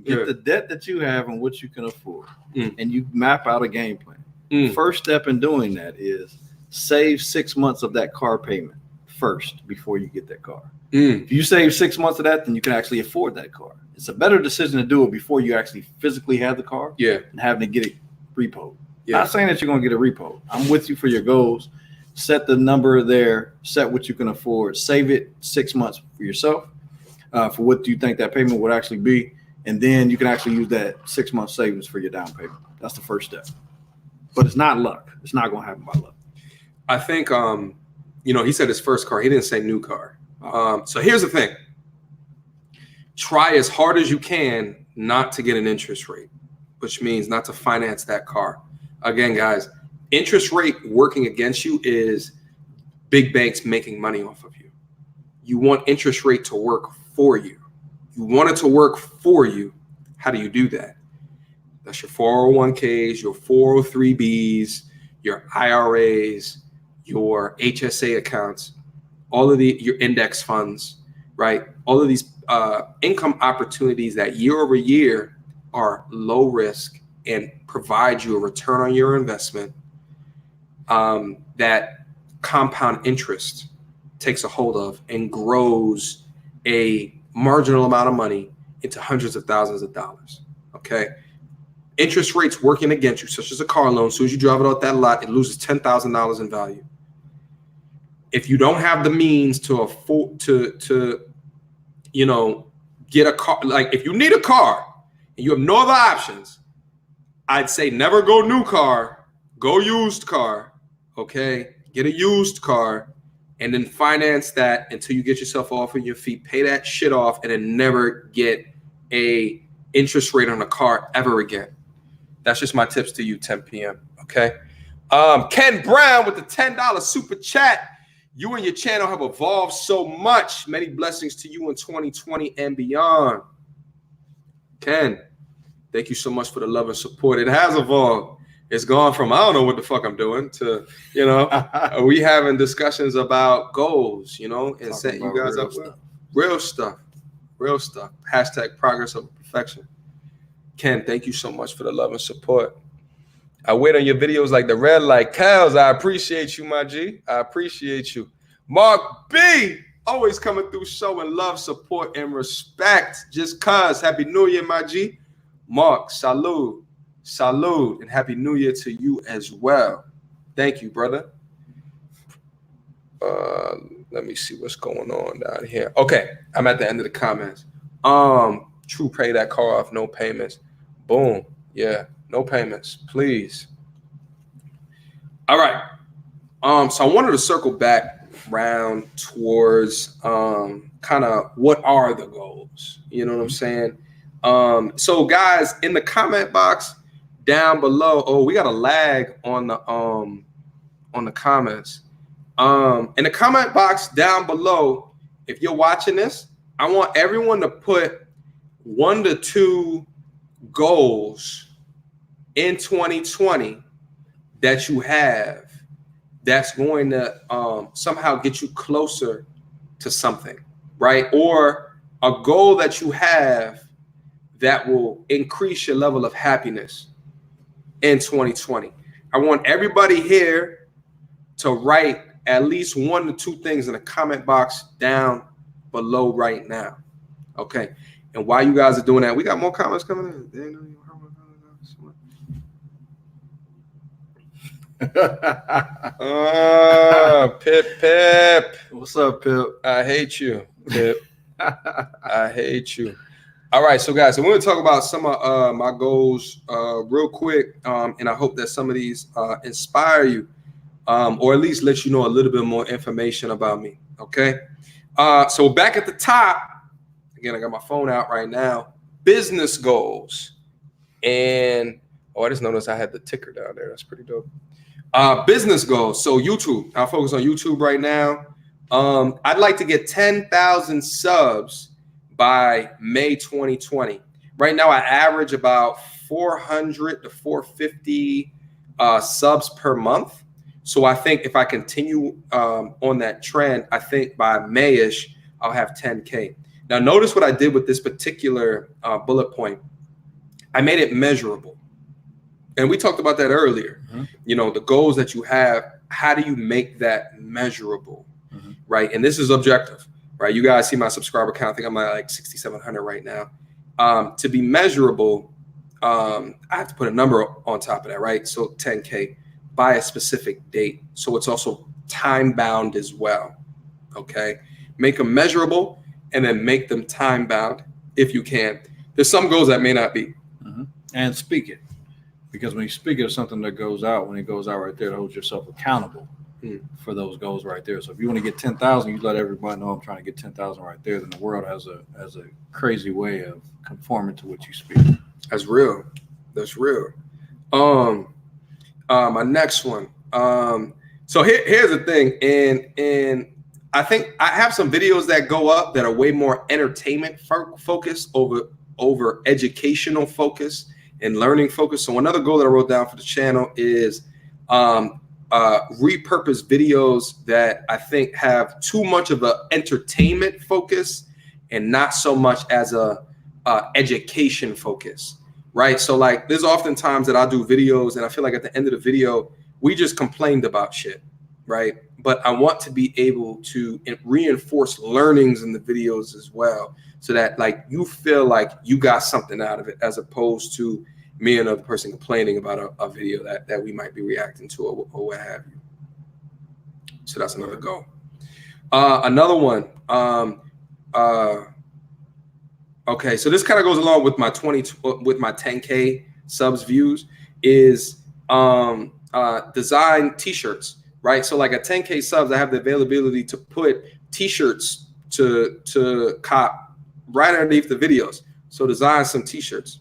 Get the debt that you have and what you can afford. And you map out a game plan. First step in doing that is save 6 months of that car payment. first before you get that car. Mm. If you save 6 months of that, then you can actually afford that car. It's a better decision to do it before you actually physically have the car and having to get it repoed. Not saying that you're going to get a repo. I'm with you for your goals. Set the number there, set what you can afford, save it 6 months for yourself, for what you think that payment would actually be. And then you can actually use that 6 month savings for your down payment. That's the first step. But it's not luck. It's not going to happen by luck. I think, he said his first car. He didn't say new car. So here's the thing. Try as hard as you can not to get an interest rate, which means not to finance that car. Again, guys, interest rate working against you is big banks making money off of you. You want interest rate to work for you. You want it to work for you. How do you do that? That's your 401ks, your 403bs, your IRAs, your HSA accounts, all of your index funds, right? All of these income opportunities that year over year are low risk and provide you a return on your investment, that compound interest takes a hold of and grows a marginal amount of money into hundreds of thousands of dollars. Okay. Interest rates working against you, such as a car loan. As soon as you drive it out that lot, it loses $10,000 in value. If you don't have the means to afford to get a car, like if you need a car and you have no other options, I'd say never go new car, go used car. Okay. Get a used car and then finance that until you get yourself off of your feet, pay that shit off, and then never get a interest rate on a car ever again. That's just my tips to you, 10 p.m. Okay. Ken Brown with the $10 super chat. You and your channel have evolved so much. Many blessings to you in 2020 and beyond. Ken, thank you so much for the love and support. It has evolved. It's gone from I don't know what the fuck I'm doing to, we having discussions about goals, and setting you guys up with real stuff. Hashtag progress over perfection. Ken, thank you so much for the love and support. I wait on your videos like the red light. Kels, I appreciate you, my G. I appreciate you. Mark B, always coming through showing love, support, and respect. Just cuz. Happy New Year, my G. Mark, salute, and Happy New Year to you as well. Thank you, brother. Let me see what's going on down here. Okay, I'm at the end of the comments. True, pay that car off, no payments. Boom. Yeah, no payments, please. All right. So I wanted to circle back round towards kind of what are the goals? You know what I'm saying? So guys, in the comment box down below, we got a lag on the comments. In the comment box down below, if you're watching this, I want everyone to put 1 to 2 goals in 2020 that you have that's going to somehow get you closer to something, right? Or a goal that you have that will increase your level of happiness in 2020. I want everybody here to write at least 1 to 2 things in the comment box down below right now. Okay. And while you guys are doing that, we got more comments coming in. Pip. What's up, Pip? I hate you, Pip. I hate you. All right, so guys, so we're going to talk about some of my goals real quick, and I hope that some of these inspire you, or at least let you know a little bit more information about me, okay? So back at the top, again, I got my phone out right now, business goals. And, I just noticed I had the ticker down there. That's pretty dope. Business goals. So YouTube, I'll focus on YouTube right now. I'd like to get 10,000 subs by May 2020. Right now, I average about 400 to 450 subs per month. So I think if I continue on that trend, I think by May-ish, I'll have 10K. Now, notice what I did with this particular bullet point. I made it measurable. And we talked about that earlier. Mm-hmm. The goals that you have, how do you make that measurable? Mm-hmm. right? And this is objective, right? You guys see my subscriber count. I think I'm at like 6,700 right now. To be measurable, I have to put a number on top of that, right? So 10K by a specific date. So it's also time bound as well. Okay. Make them measurable and then make them time bound if you can. There's some goals that may not be. And speak it. Because when you speak it of something that goes out, when it goes out right there, it holds yourself accountable for those goals right there. So if you want to get 10,000, you let everybody know I'm trying to get 10,000 right there. Then the world has a crazy way of conforming to what you speak. That's real. That's real. My next one. So here's the thing, and I think I have some videos that go up that are way more entertainment focused over educational focus and learning focus. So another goal that I wrote down for the channel is repurpose videos that I think have too much of a entertainment focus and not so much as a education focus, right? So like there's often times that I do videos and I feel like at the end of the video, we just complained about shit, right? But I want to be able to reinforce learnings in the videos as well, so that like you feel like you got something out of it, as opposed to me and another person complaining about a video that we might be reacting to or what have you. So that's another goal. Another one. Okay, so this kind of goes along with my 10K subs views is design t-shirts, right? So like at 10K subs, I have the availability to put t-shirts to cop right underneath the videos. So design some t-shirts.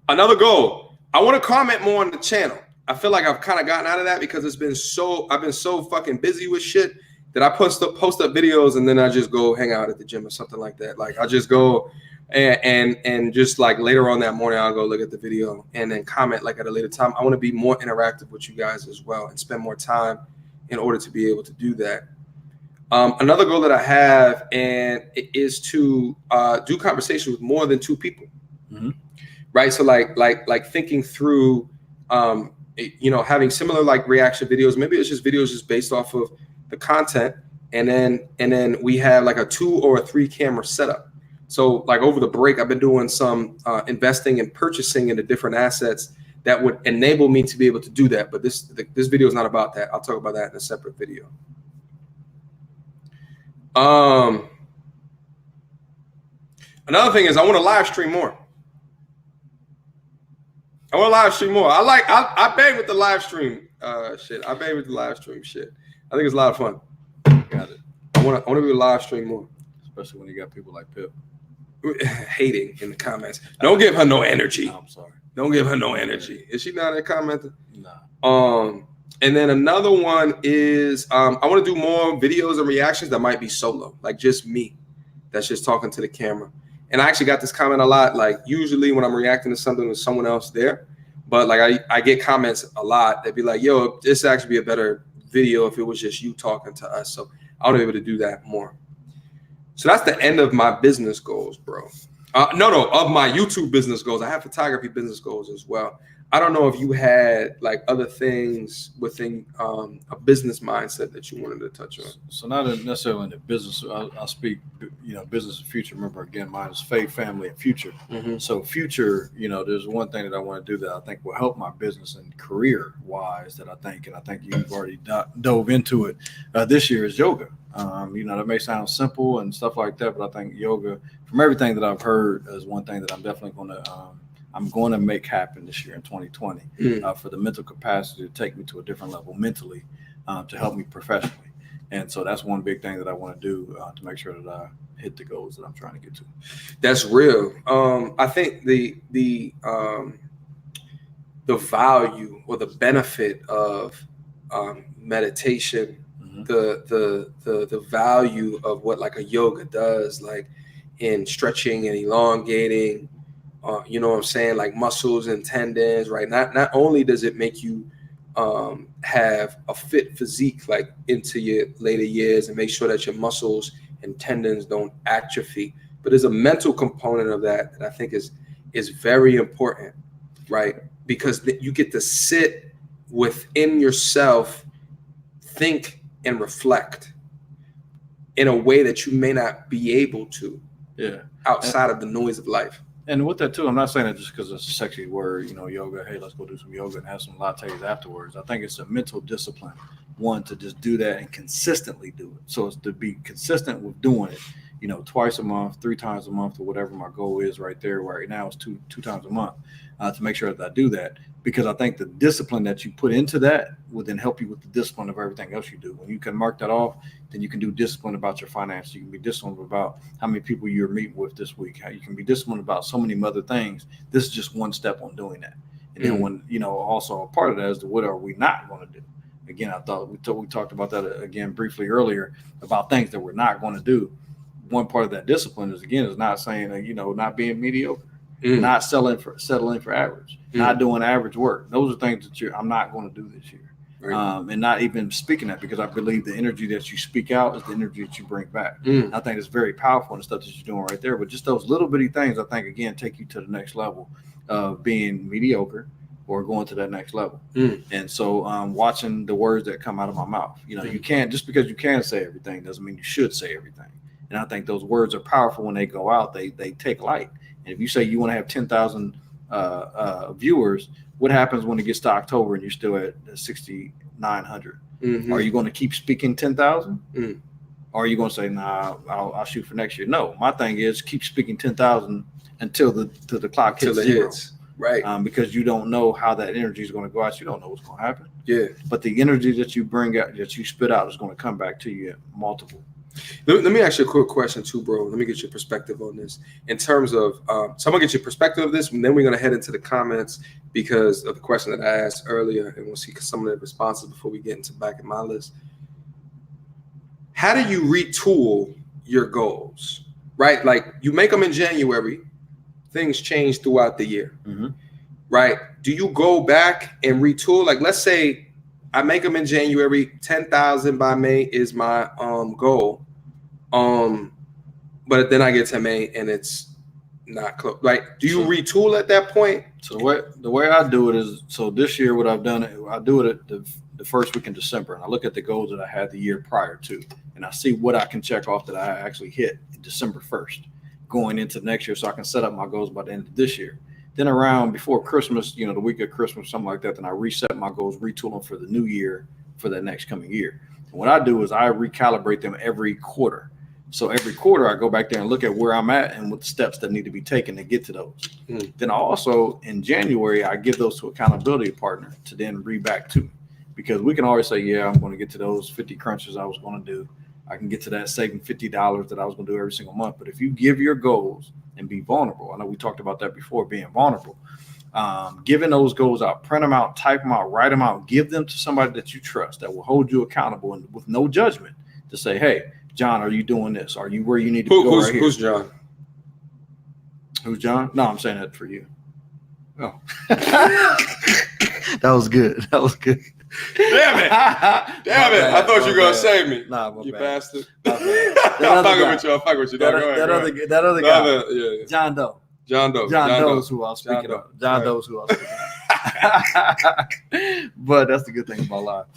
Another goal, I want to comment more on the channel. I feel like I've kind of gotten out of that because I've been so fucking busy with shit that I post up videos and then I just go hang out at the gym or something like that. Like I just go and just like later on that morning, I'll go look at the video and then comment like at a later time. I want to be more interactive with you guys as well and spend more time in order to be able to do that. Another goal that I have and it is to do conversations with more than 2 people. Right. So like thinking through, having similar like reaction videos. Maybe it's just videos just based off of the content. And then we have like a 2 or a 3 camera setup. So like over the break, I've been doing some investing and purchasing into different assets that would enable me to be able to do that. But this video is not about that. I'll talk about that in a separate video. Another thing is I want to live stream more. I bang with the live stream shit. I bang with the live stream shit. I think it's a lot of fun. Got it. I want to be a live stream more. Especially when you got people like Pip. Hating in the comments. Don't give her no energy. No, I'm sorry. Don't give her no energy. Is she not commenting? No. And then another one is I want to do more videos and reactions that might be solo, like just me. That's just talking to the camera. And I actually got this comment a lot. Like usually when I'm reacting to something with someone else there, but like I get comments a lot. They'd be like, "Yo, this actually be a better video if it was just you talking to us." So I want to be able to do that more. So that's the end of my business goals, bro. Of my YouTube business goals. I have photography business goals as well. I don't know if you had like other things within a business mindset that you wanted to touch on. So not necessarily in the business. I'll speak, business and future. Remember, again, mine is faith, family, and future. So future, there's one thing that I want to do that I think will help my business and career wise and I think you've already dove into it this year is yoga. That may sound simple and stuff like that, but I think yoga, from everything that I've heard, is one thing that I'm definitely going to make happen this year in 2020 for the mental capacity to take me to a different level mentally to help me professionally. And so that's one big thing that I want to do to make sure that I hit the goals that I'm trying to get to. That's real. I think the value or the benefit of meditation, the value of what like a yoga does, like in stretching and elongating, you know what I'm saying, like muscles and tendons, right? Not only does it make you have a fit physique like into your later years and make sure that your muscles and tendons don't atrophy, but there's a mental component of that I think is very important, right? Because you get to sit within yourself, think and reflect, in a way that you may not be able to Yeah. outside of the noise of life. And with that too, I'm not saying it just because it's a sexy word, yoga. Hey, let's go do some yoga and have some lattes afterwards. I think it's a mental discipline, one, to just do that and consistently do it. So it's to be consistent with doing it, twice a month, 3 times a month, or whatever my goal is right there. Right now it's two times a month, to make sure that I do that, because I think the discipline that you put into that will then help you with the discipline of everything else you do. When you can mark that off, then you can do discipline about your finances. You can be disciplined about how many people you're meeting with this week. How you can be disciplined about so many other things. This is just one step on doing that. And then when, also a part of that is the what are we not going to do? Again, I thought we talked about that again briefly earlier about things that we're not going to do. One part of that discipline is not saying, not being mediocre, not settling for average, not doing average work. Those are things that I'm not going to do this year. Right. And not even speaking that, because I believe the energy that you speak out is the energy that you bring back. I think it's very powerful and the stuff that you're doing right there. But just those little bitty things, I think, again, take you to the next level of being mediocre or going to that next level. And so watching the words that come out of my mouth, you can't, just because you can say everything doesn't mean you should say everything. And I think those words are powerful when they go out. They take light. And if you say you want to have 10,000 viewers, what happens when it gets to October and you're still at 6,900? Are you going to keep speaking 10,000? Or are you going to say, nah, I'll shoot for next year? No, my thing is keep speaking 10,000 until the clock hits zero. Hits. Right. Because you don't know how that energy is going to go out. You don't know what's going to happen. Yeah. But the energy that you bring out, that you spit out, is going to come back to you multiple. Let me ask you a quick question too, bro. Let me get your perspective on this. In terms of, so I'm gonna get your perspective of this, and then we're gonna head into the comments because of the question that I asked earlier, and we'll see some of the responses before we get into back in my list. How do you retool your goals? Right, like you make them in January, things change throughout the year. Right? Do you go back and retool? Like, let's say I make them in January, 10,000 by May is my goal. But then I get to May and it's not close. Like, do you retool at that point? So the way I do it is, so this year what I've done, I do it at the first week in December, and I look at the goals that I had the year prior to, and I see what I can check off that I actually hit December 1st going into next year, so I can set up my goals by the end of this year. Then around before Christmas, the week of Christmas, something like that, then I reset my goals, retool them for the new year, for that next coming year. And what I do is I recalibrate them every quarter. So every quarter I go back there and look at where I'm at and what steps that need to be taken to get to those. Then I also, in January, I give those to accountability partner to then read back to me. Because we can always say, yeah, I'm going to get to those 50 crunches I was going to do. I can get to that saving $50 that I was going to do every single month. But if you give your goals and be vulnerable, I know we talked about that before, being vulnerable, giving those goals out, print them out, type them out, write them out, give them to somebody that you trust that will hold you accountable and with no judgment to say, hey, John, are you doing this? Are you where you need to go right here? Who's John? Who's John? No, I'm saying that for you. Oh. That was good. That was good. Damn it. I thought you were going to save me. Nah, you bastard. I'm fucking with you. That other guy. Yeah. John Doe. John Doe's who I was speaking of. John Doe's who I was speaking of. But that's the good thing about live.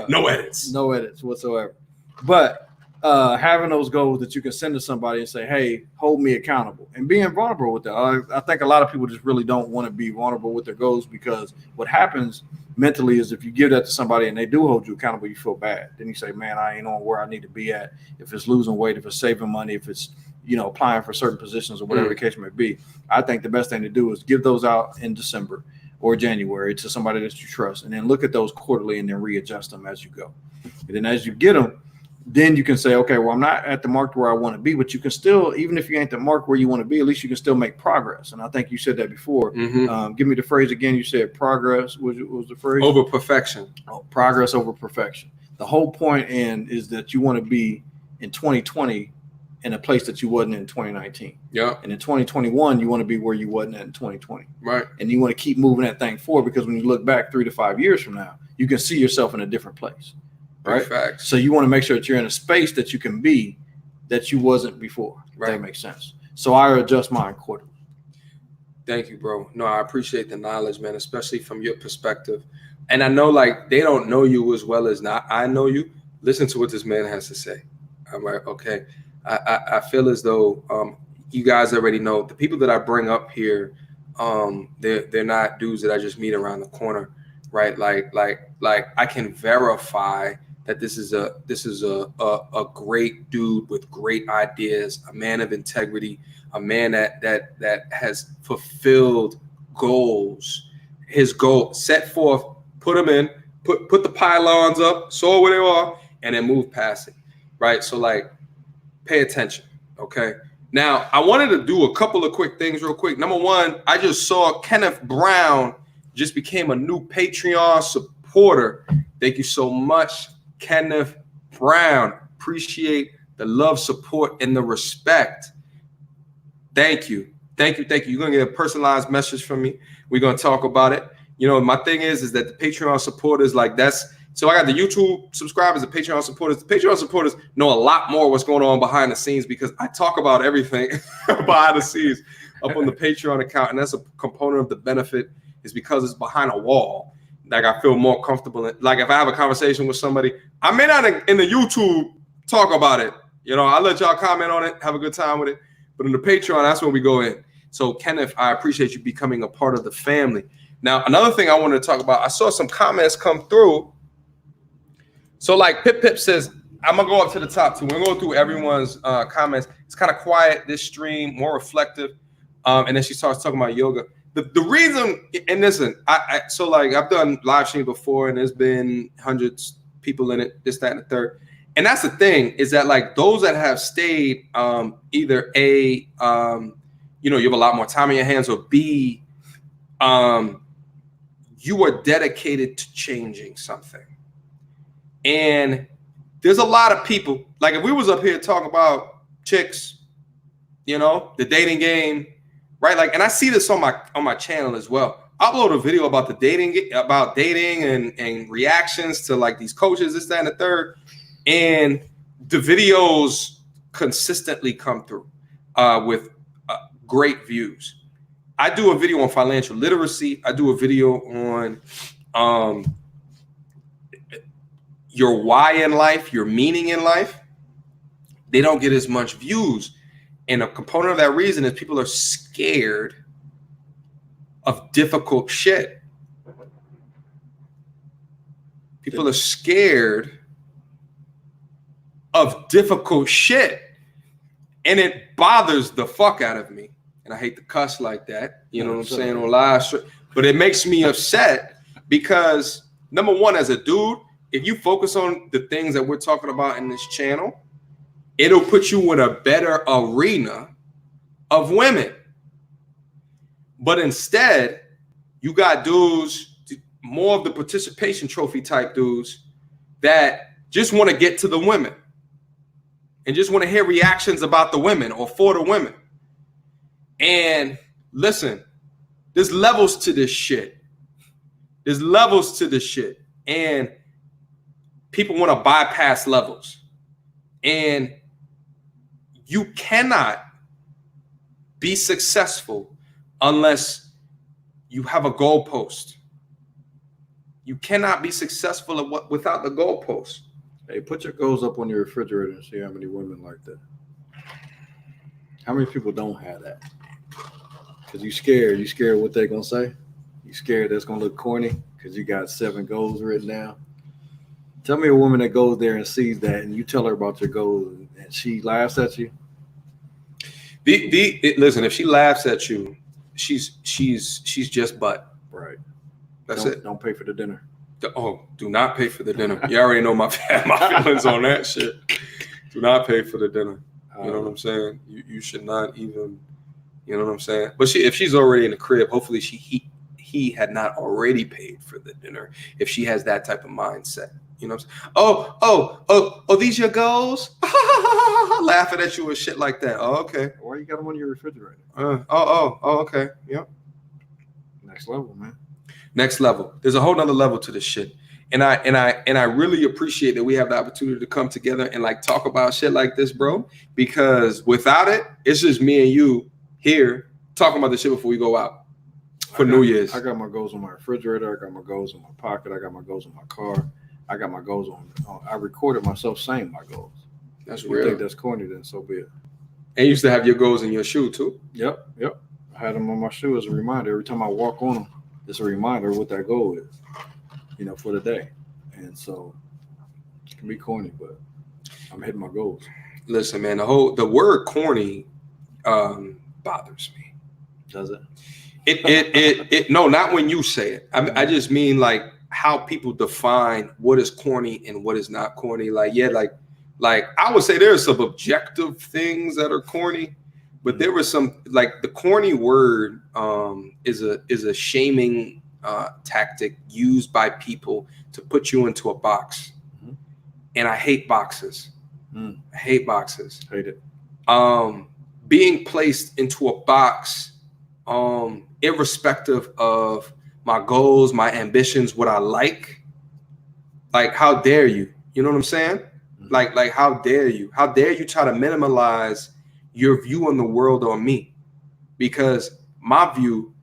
No edits whatsoever. But having those goals that you can send to somebody and say, hey, hold me accountable, and being vulnerable with that. I think a lot of people just really don't want to be vulnerable with their goals, because what happens mentally is if you give that to somebody and they do hold you accountable, you feel bad. Then you say, man, I ain't on where I need to be at. If it's losing weight, if it's saving money, if it's, applying for certain positions or whatever the case may be. I think the best thing to do is give those out in December or January to somebody that you trust, and then look at those quarterly and then readjust them as you go. And then as you get them, then you can say, okay, well, I'm not at the mark where I want to be, but you can still, even if you ain't the mark where you want to be, at least you can still make progress. And I think you said that before. Give me the phrase again. You said progress. What was the phrase? Over perfection. Oh, progress over perfection. The whole point is that you want to be in 2020 in a place that you wasn't in 2019. Yeah. And in 2021, you want to be where you wasn't at in 2020. Right. And you want to keep moving that thing forward, because when you look back 3 to 5 years from now, you can see yourself in a different place. Right. Facts. So you want to make sure that you're in a space that you can be that you wasn't before. Right. That makes sense. So I adjust mine quarterly. Thank you, bro. No, I appreciate the knowledge, man, especially from your perspective. And I know, like, they don't know you as well as I know you, listen to what this man has to say. I'm like, okay. I feel as though you guys already know the people that I bring up here. They're not dudes that I just meet around the corner, right? Like I can verify that this is a great dude with great ideas, a man of integrity, a man that has fulfilled goals. His goal set forth, put them in, put the pylons up, saw where they are, and then move past it, right? So like, pay attention, okay? Now, I wanted to do a couple of quick things real quick. Number one, I just saw Kenneth Brown just became a new Patreon supporter. Thank you so much, Kenneth Brown. Appreciate the love, support, and the respect. Thank you. Thank you. Thank you. You're going to get a personalized message from me. We're going to talk about it. You know, my thing is that the Patreon supporters, like that's, so I got the YouTube subscribers, the Patreon supporters. The Patreon supporters know a lot more what's going on behind the scenes because I talk about everything behind the scenes up on the Patreon account. And that's a component of the benefit is because it's behind a wall. Like I feel more comfortable. Like if I have a conversation with somebody, I may not in the YouTube talk about it. You know, I'll let y'all comment on it, have a good time with it. But in the Patreon, that's when we go in. So Kenneth, I appreciate you becoming a part of the family. Now, another thing I wanted to talk about, I saw some comments come through. So like Pip says, I'm going to go up to the top too. We're going to go through everyone's comments. It's kind of quiet, this stream, more reflective. And then she starts talking about yoga. The reason, and listen, so like I've done live stream before and there's been hundreds of people in it, this, that, and the third. And that's the thing is that like those that have stayed either A, you know, you have a lot more time in your hands, or B, you are dedicated to changing something. And there's a lot of people, like if we was up here talking about chicks, you know, the dating game, right? Like, and I see this on my channel as well. I upload a video about dating and reactions to like these coaches, this, that, and the third. And the videos consistently come through with great views. I do a video on financial literacy. I do a video on your why in life, your meaning in life. They don't get as much views. And a component of that reason is people are scared of difficult shit. People are scared of difficult shit. And it bothers the fuck out of me. And I hate to cuss like that, you know what I'm saying, on live stream. But it makes me upset because, number one, as a dude, if you focus on the things that we're talking about in this channel, it'll put you in a better arena of women. But instead, you got dudes, more of the participation trophy type dudes that just want to get to the women and just want to hear reactions about the women or for the women. And listen, there's levels to this shit. There's levels to this shit. And people want to bypass levels. And you cannot be successful unless you have a goalpost. You cannot be successful without the goalpost. Hey, put your goals up on your refrigerator and see how many women like that. How many people don't have that? Because you scared. You scared what they're going to say? You scared that's going to look corny because you got 7 goals written down? Tell me a woman that goes there and sees that and you tell her about your goals and she laughs at you. Listen, if she laughs at you, she's just butt. Right. That's it. Don't pay for the dinner. Oh, do not pay for the dinner. You already know my feelings on that shit. Do not pay for the dinner. You know what I'm saying? You should not even, you know what I'm saying? But if she's already in the crib, hopefully he had not already paid for the dinner if she has that type of mindset. You know what I'm saying? Oh, these your goals? Laughing at you and shit like that. Oh, okay. Why you got them on your refrigerator? Okay. Yep. Next level, man. Next level. There's a whole nother level to this shit. And I really appreciate that we have the opportunity to come together and like talk about shit like this, bro. Because without it, it's just me and you here talking about this shit before we go out for New Year's. I got my goals on my refrigerator. I got my goals in my pocket. I got my goals in my car. I got my goals on. I recorded myself saying my goals. That's If you real. think that's corny, then so be it. And you used to have your goals in your shoe too. Yep. I had them on my shoe as a reminder. Every time I walk on them, it's a reminder of what that goal is, for the day. And so it can be corny, but I'm hitting my goals. Listen, man, the word corny bothers me. Does it? It no, not when you say it. I just mean like how people define what is corny and what is not corny. Like I would say there are some objective things that are corny, but there was some, like, the corny word is a shaming tactic used by people to put you into a box. Mm-hmm. And I hate boxes. I hate boxes. Hate it. Being placed into a box, irrespective of my goals, my ambitions, what I like how dare you? You know what I'm saying? Mm-hmm. Like how dare you? How dare you try to minimize your view on the world on me? Because my view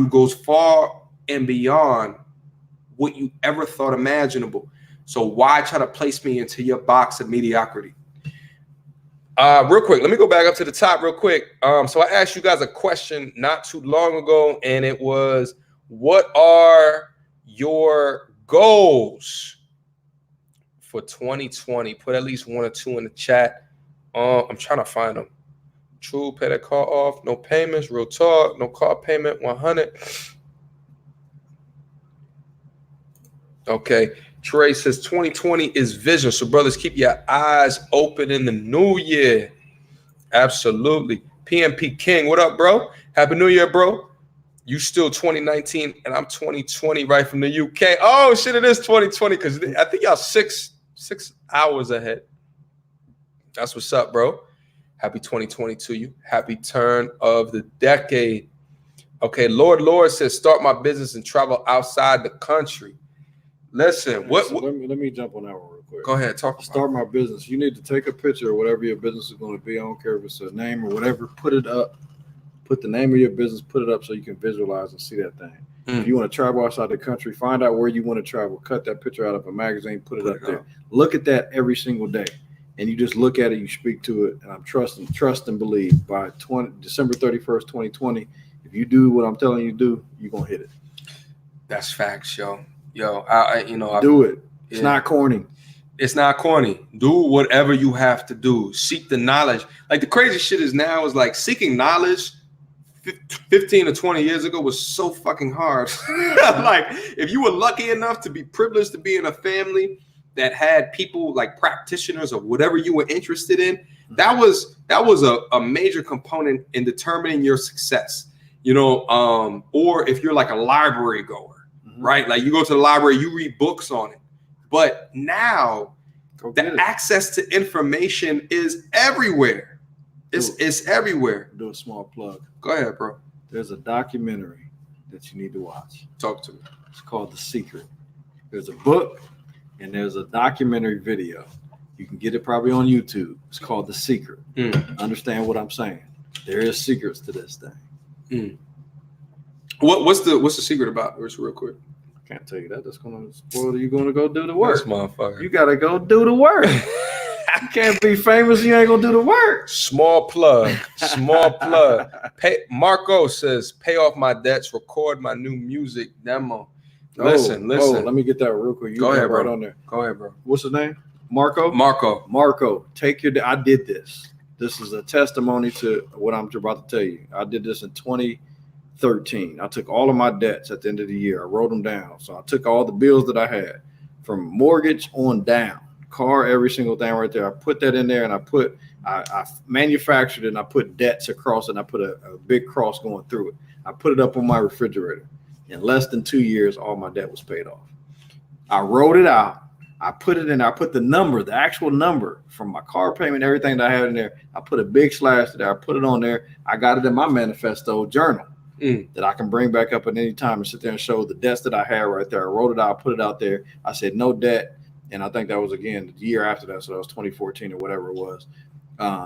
goes far and beyond what you ever thought imaginable. So why try to place me into your box of mediocrity? Real quick, let me go back up to the top real quick. So I asked you guys a question not too long ago, and it was, what are your goals for 2020? Put at least one or two in the chat. I'm trying to find them. True, pay that car off. No payments. Real talk. No car payment. 100. Okay. Trey says 2020 is vision. So brothers, keep your eyes open in the new year. Absolutely. PMP King, what up, bro? Happy New Year, bro. You still 2019 and I'm 2020 right from the UK. Oh shit, it is 2020 because I think y'all six hours ahead. That's what's up, bro. Happy 2020 to you. Happy turn of the decade. Okay, Lord says start my business and travel outside the country. Listen, let me jump on that one real quick. Go ahead, Start my business. You need to take a picture of whatever your business is going to be. I don't care if it's a name or whatever. Put it up. Put the name of your business. Put it up so you can visualize and see that thing. If you want to travel outside the country, find out where you want to travel. Cut that picture out of a magazine. Put it up there. Look at that every single day, and you just look at it. You speak to it, and I'm trust and believe. By December 31st, 2020, if you do what I'm telling you to do, you're gonna hit it. That's facts, yo. Do it. It's not corny. It's not corny. Do whatever you have to do. Seek the knowledge. Like, the crazy shit is now is like seeking knowledge 15 or 20 years ago was so fucking hard. Like, if you were lucky enough to be privileged to be in a family that had people like practitioners or whatever you were interested in, that was a major component in determining your success. Or if you're like a library goer. Right? Like, you go to the library, you read books on it. But now the access to information is everywhere. It's everywhere. Do a small plug. Go ahead, bro. There's a documentary that you need to watch. Talk to me. It's called The Secret. There's a book and there's a documentary video. You can get it probably on YouTube. It's called The Secret. Understand what I'm saying? There is secrets to this thing. What's the secret about? Real quick. I can't tell you that. That's gonna spoil you. Going to go do the work. This motherfucker. You gotta go do the work. You can't be famous. You ain't gonna do the work. Small plug. Marco says, pay off my debts. Record my new music demo. Listen. Let me get that real quick. Go ahead, bro. Right on there. Go ahead, bro. What's his name? Marco. Take your. I did this. This is a testimony to what I'm about to tell you. I did this in 2013. I took all of my debts at the end of the year. I wrote them down. So I took all the bills that I had from mortgage on down, car, every single thing right there. I put that in there, and I manufactured it, and I put debts across it, and I put a big cross going through it. I put it up on my refrigerator. In less than 2 years, all my debt was paid off. I wrote it out. I put it in. I put the actual number from my car payment, everything that I had in there. I put a big slash there. I put it on there. I got it in my manifesto journal. That I can bring back up at any time and sit there and show the debts that I had right there. I wrote it out, put it out there. I said no debt, and I think that was again the year after that, so that was 2014 or whatever it was.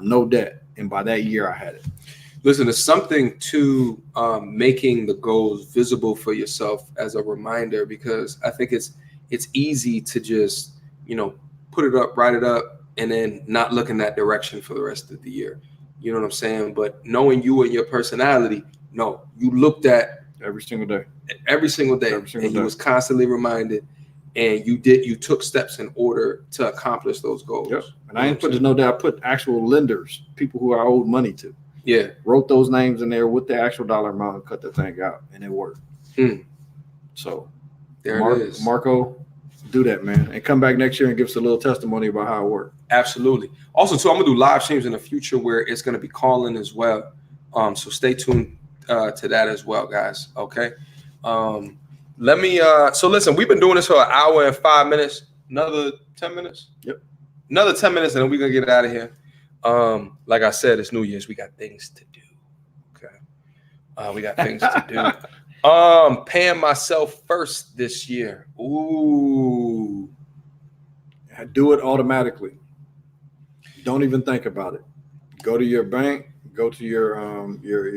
No debt, and by that year I had it. Listen, there's something to making the goals visible for yourself as a reminder, because I think it's easy to just, put it up, write it up, and then not look in that direction for the rest of the year. You know what I'm saying? But knowing you and your personality, no, you looked at every single day, and you was constantly reminded, and you took steps in order to accomplish those goals. Yep. And I ain't put no doubt, I put actual lenders, people who I owed money to. Yeah. Wrote those names in there with the actual dollar amount and cut the thing out, and it worked. So there it is. Marco, do that, man, and come back next year and give us a little testimony about how it worked. Absolutely. Also, too, I'm gonna do live streams in the future where it's gonna be calling as well. So stay tuned to that as well, guys. Okay. Let me. So listen, we've been doing this for an hour and 5 minutes. Another 10 minutes. Yep. Another 10 minutes, and then we're gonna get out of here. Like I said, it's New Year's. We got things to do. Okay. We got things to do. Paying myself first this year. Ooh. Do it automatically. Don't even think about it. Go to your bank. Go to your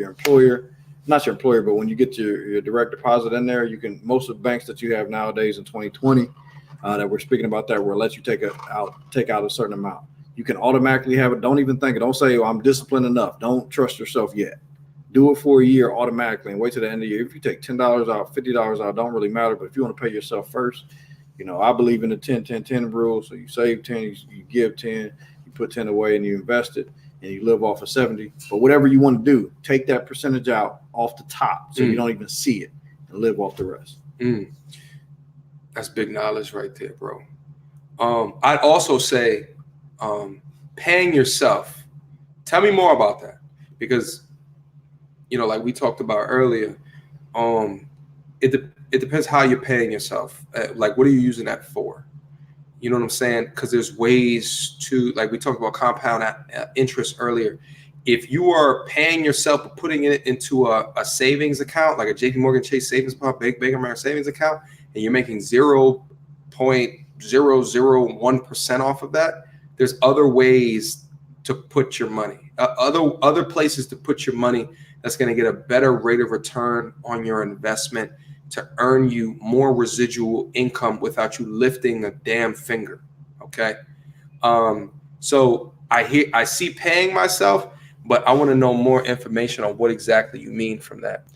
employer. Not your employer, but when you get your direct deposit in there, you can. Most of the banks that you have nowadays in 2020 that we're speaking about that will let you take out a certain amount. You can automatically have it. Don't even think it. Don't say, "Oh, I'm disciplined enough." Don't trust yourself yet. Do it for a year automatically and wait till the end of the year. If you take $10 out, $50 out, don't really matter. But if you want to pay yourself first, I believe in the 10-10-10 rule. So you save 10, you give 10, you put 10 away, and you invest it, and you live off of 70. But whatever you want to do, take that percentage out off the top so you don't even see it and live off the rest. That's big knowledge right there, bro. I'd also say paying yourself. Tell me more about that, because like we talked about earlier, it depends how you're paying yourself. Like, what are you using that for? You know what I'm saying? Because there's ways to, like we talked about compound interest earlier. If you are paying yourself or putting it into a savings account, like a JP Morgan Chase savings account, Bank of America savings account, and you're making 0.001% off of that, there's other ways to put your money, other places to put your money that's going to get a better rate of return on your investment to earn you more residual income without you lifting a damn finger. Okay. So I see paying myself, but I want to know more information on what exactly you mean from that.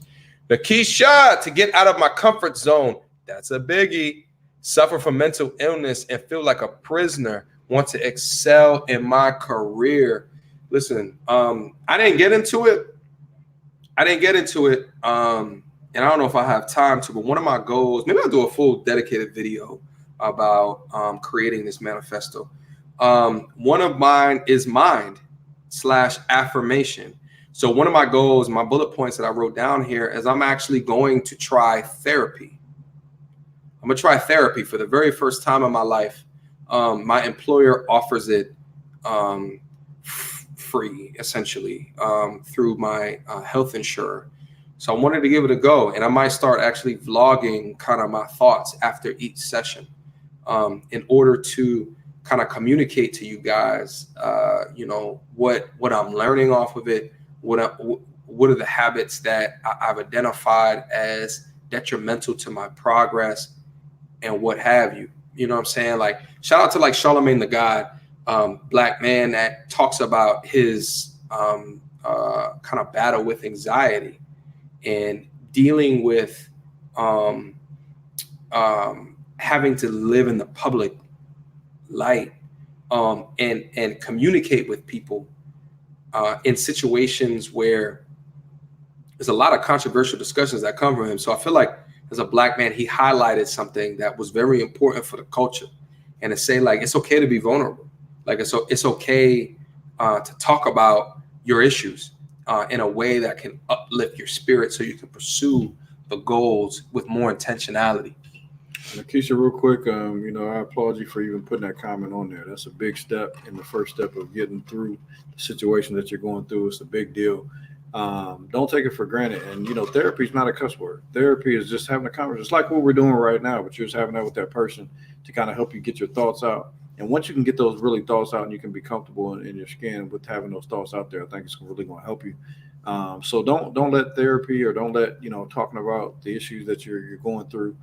Nakisha, to get out of my comfort zone. That's a biggie. Suffer from mental illness and feel like a prisoner. Want to excel in my career. Listen, I didn't get into it. And I don't know if I have time to, but one of my goals, maybe I'll do a full dedicated video about creating this manifesto. One of mine is mind/affirmation. So one of my goals, my bullet points that I wrote down here, is I'm actually going to try therapy. I'm going to try therapy for the very first time in my life. My employer offers it free, essentially, through my health insurer. So I wanted to give it a go, and I might start actually vlogging kind of my thoughts after each session in order to kind of communicate to you guys, what I'm learning off of it, what are the habits that I've identified as detrimental to my progress, and what have you. You know what I'm saying? Like, shout out to like Charlemagne the God, black man that talks about his kind of battle with anxiety and dealing with having to live in the public light and communicate with people in situations where there's a lot of controversial discussions that come from him. So I feel like as a black man, he highlighted something that was very important for the culture, and to say like, it's okay to be vulnerable. Like it's okay to talk about your issues in a way that can uplift your spirit so you can pursue the goals with more intentionality. Nakisha, real quick, I applaud you for even putting that comment on there. That's a big step, and the first step of getting through the situation that you're going through. It's a big deal. Don't take it for granted. And, therapy is not a cuss word. Therapy is just having a conversation. It's like what we're doing right now, but you're just having that with that person to kind of help you get your thoughts out. And once you can get those really thoughts out and you can be comfortable in your skin with having those thoughts out there, I think it's really going to help you. So don't let therapy or don't let, talking about the issues that you're going through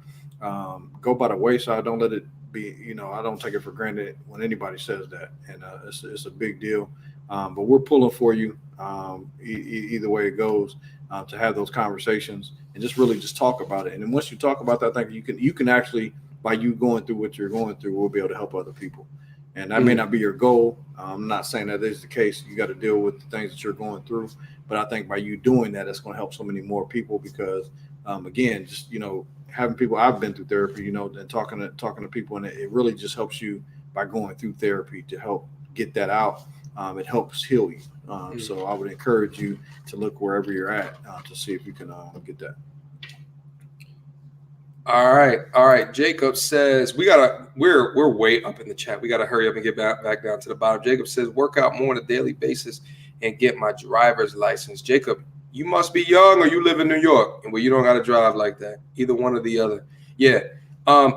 go by the wayside. Don't let it be, I don't take it for granted when anybody says that. And it's a big deal. But we're pulling for you either way it goes, to have those conversations and just really just talk about it. And then once you talk about that, I think you can actually, by you going through what you're going through, we'll be able to help other people. And that may not be your goal. I'm not saying that is the case. You got to deal with the things that you're going through. But I think by you doing that, it's going to help so many more people because, again, just, having people, I've been through therapy, and talking to people, and it really just helps you by going through therapy to help get that out. It helps heal you. So I would encourage you to look wherever you're at to see if you can get that. All right. Jacob says we're way up in the chat. We gotta hurry up and get back down to the bottom. Jacob says work out more on a daily basis and get my driver's license. Jacob, you must be young or you live in New York and where you don't gotta drive like that. Either one or the other. Yeah.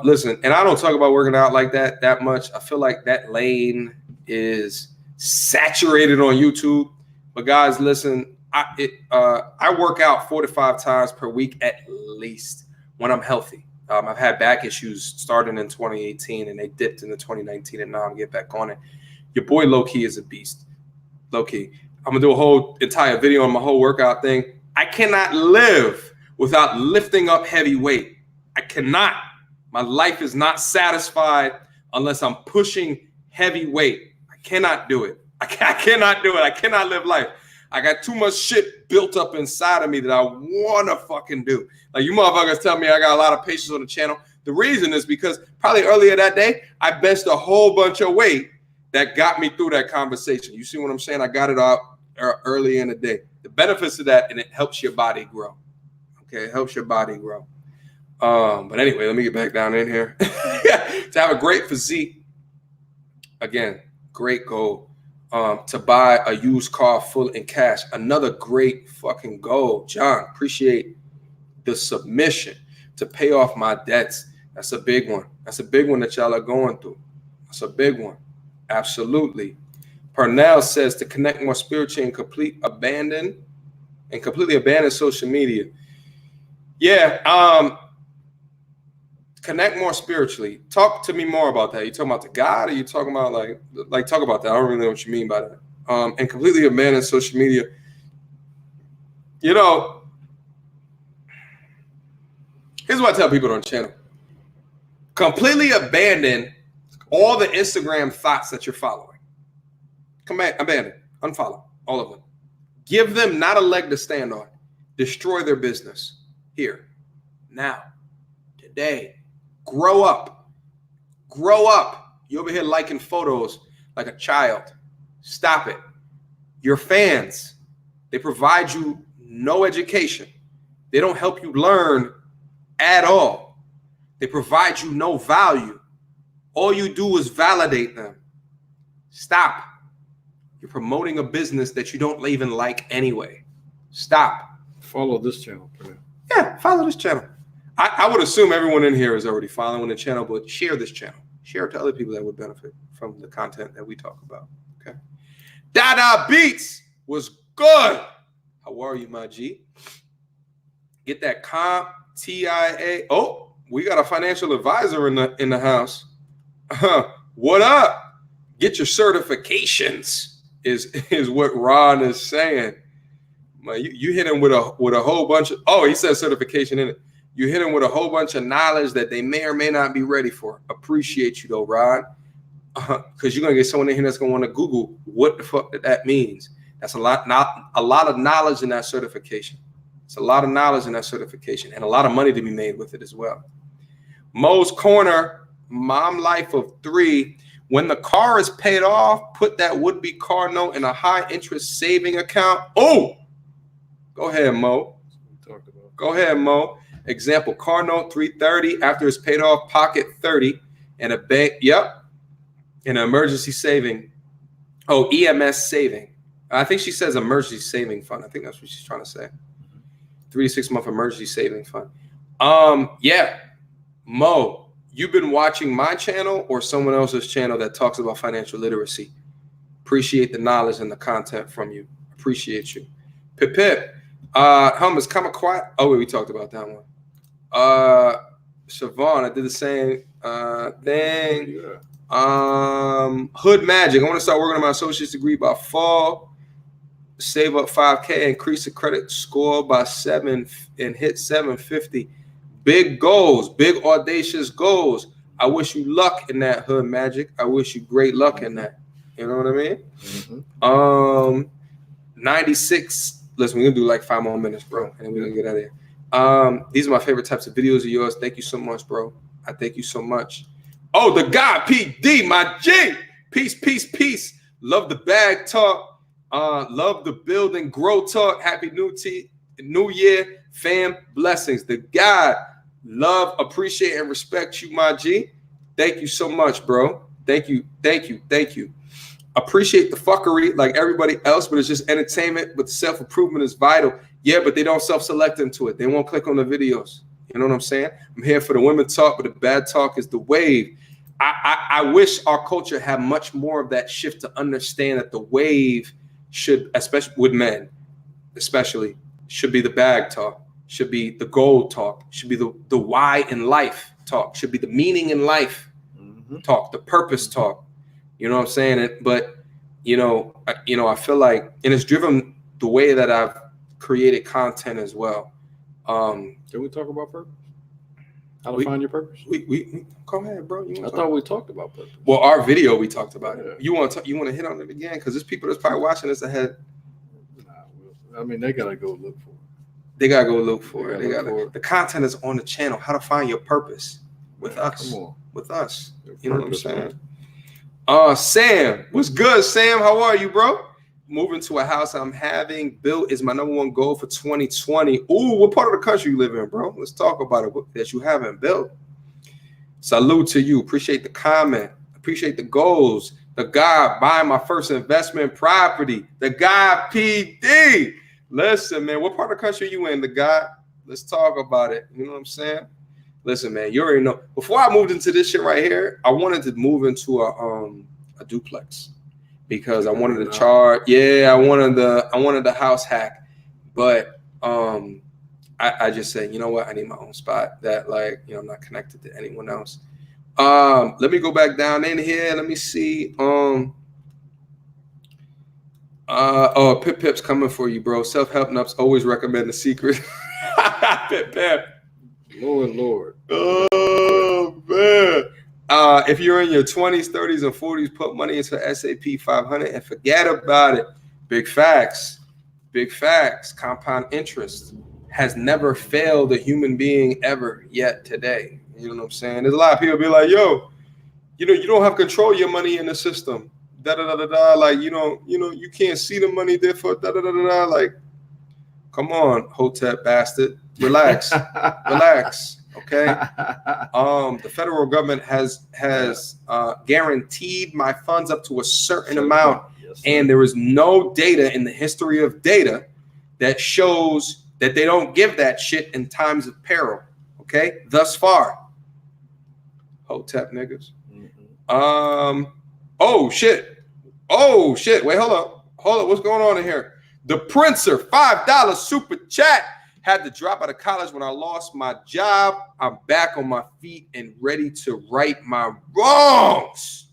Listen, and I don't talk about working out like that much. I feel like that lane is saturated on YouTube. But guys, listen, I work out 4 to 5 times per week at least when I'm healthy. I've had back issues starting in 2018 and they dipped into 2019 and now I'm getting back on it. Your boy low-key is a beast. Low-key. I'm gonna do a whole entire video on my whole workout thing. I cannot live without lifting up heavy weight. I cannot. My life is not satisfied unless I'm pushing heavy weight. I cannot do it. I cannot do it. I cannot live life. I got too much shit built up inside of me that I want to fucking do. Like, you motherfuckers tell me I got a lot of patience on the channel. The reason is because probably earlier that day, I benched a whole bunch of weight that got me through that conversation. You see what I'm saying? I got it out early in the day. The benefits of that, and it helps your body grow. Okay, it helps your body grow. But anyway, let me get back down in here. To have a great physique, again, great goal. To buy a used car full in cash, another great fucking goal. John, appreciate the submission. To pay off my debts, that's a big one. That's a big one that y'all are going through. That's a big one. Absolutely. Pernell says to connect more spiritually and completely abandon social media. Yeah. Connect more spiritually. Talk to me more about that. You talking about the God, or you talking about like talk about that? I don't really know what you mean by that. And completely abandon social media. Here's what I tell people on the channel. Completely abandon all the Instagram thoughts that you're following. Abandon, unfollow all of them. Give them not a leg to stand on. Destroy their business here, now, today. Grow up. Grow up. You over here liking photos like a child. Stop it. Your fans, they provide you no education. They don't help you learn at all. They provide you no value. All you do is validate them. Stop. You're promoting a business that you don't even like anyway. Stop. Follow this channel. Yeah, follow this channel. I would assume everyone in here is already following the channel, but share this channel. Share it to other people that would benefit from the content that we talk about. Okay. Dada Beats was good. How are you, my G? Get that comp TIA. Oh, we got a financial advisor in the house. What up? Get your certifications is what Ron is saying. You hit him with a whole bunch of, he says certification in it. You hit them with a whole bunch of knowledge that they may or may not be ready for. Appreciate you though, Rod. Because you're gonna get someone in here that's gonna want to Google what the fuck that means. That's a lot of knowledge in that certification. It's a lot of knowledge in that certification and a lot of money to be made with it as well. Mo's Corner, Mom Life of 3. When the car is paid off, put that would-be car note in a high interest saving account. Oh, go ahead, Mo. Go ahead, Mo. Example, car note $330 after it's paid off, pocket $30 and a bank. Yep. And an emergency saving. Oh, EMS saving. I think she says emergency saving fund. I think that's what she's trying to say. 3 to 6 month emergency saving fund. Yeah. Mo, you've been watching my channel or someone else's channel that talks about financial literacy. Appreciate the knowledge and the content from you. Appreciate you. Pip. Hum is kind of quiet. Oh, wait, we talked about that one. Siobhan, I did the same thing. Yeah. Hood Magic. I want to start working on my associate's degree by fall. Save up $5K, increase the credit score by 7 and hit 750. Big goals, big audacious goals. I wish you luck in that, Hood Magic. I wish you great luck in that. You know what I mean? Mm-hmm. 96. Listen, we're gonna do like 5 more minutes, bro, and then we're gonna get out of here. These are my favorite types of videos of yours. Thank you so much, bro. I thank you so much. Oh, the guy PD, my G. Peace, peace, peace. Love the bag talk. Love the build and grow talk. Happy New Year, fam. Blessings. The guy. Love, appreciate, and respect you, my G. Thank you so much, bro. Thank you, thank you, thank you. Appreciate the fuckery like everybody else, but it's just entertainment. But self-improvement is vital. Yeah, but they don't self-select into it. They won't click on the videos. You know what I'm saying? I'm here for the women talk, but the bad talk is the wave. I wish our culture had much more of that shift to understand that the wave should, especially with men, especially, should be the bag talk, should be the gold talk, should be the why in life talk, should be the meaning in life talk, the purpose talk. You know what I'm saying? But I feel like, and it's driven the way that I've created content as well. Can we talk about purpose? How to find your purpose? We go ahead, bro. I thought we talked about purpose. Well, our video we talked about it. You want to hit on it again? Because there's people that's probably watching this ahead. I mean, they gotta go look for it. They gotta go look for it. The content is on the channel. How to find your purpose with us. Come on. With us. You know what I'm saying? Sam, what's good, Sam? How are you, bro? Moving to a house I'm having built is my number one goal for 2020. Ooh, what part of the country you live in, bro? Let's talk about it that you haven't built. Salute to you. Appreciate the comment. Appreciate the goals. The guy buying my first investment property. The guy PD. Listen, man, what part of the country you in, the guy? Let's talk about it. You know what I'm saying? Listen, man, you already know. Before I moved into this shit right here, I wanted to move into a duplex because I wanted to charge. Yeah, I wanted the house hack, but I just said, you know what? I need my own spot that, like, I'm not connected to anyone else. Let me go back down in here. Let me see. Pip Pip's coming for you, bro. Self-help nuts always recommend The Secret. Pip Pip. Lord. Oh, man. If you're in your 20s, 30s, and 40s, put money into SAP 500 and forget about it. Big facts. Big facts. Compound interest has never failed a human being ever yet today. You know what I'm saying? There's a lot of people be like, yo, you don't have control of your money in the system. Da-da-da-da-da. Like, you can't see the money, therefore, da-da-da-da-da. Like, come on, Hotep bastard. Relax. Relax. Okay. The federal government has guaranteed my funds up to a certain amount. Yes, and there is no data in the history of data that shows that they don't give that shit in times of peril. Okay. Thus far. Hotep niggas. Mm-hmm. Oh shit. Wait, hold up. What's going on in here? The Princer, $5 super chat. Had to drop out of college when I lost my job. I'm back on my feet and ready to right my wrongs.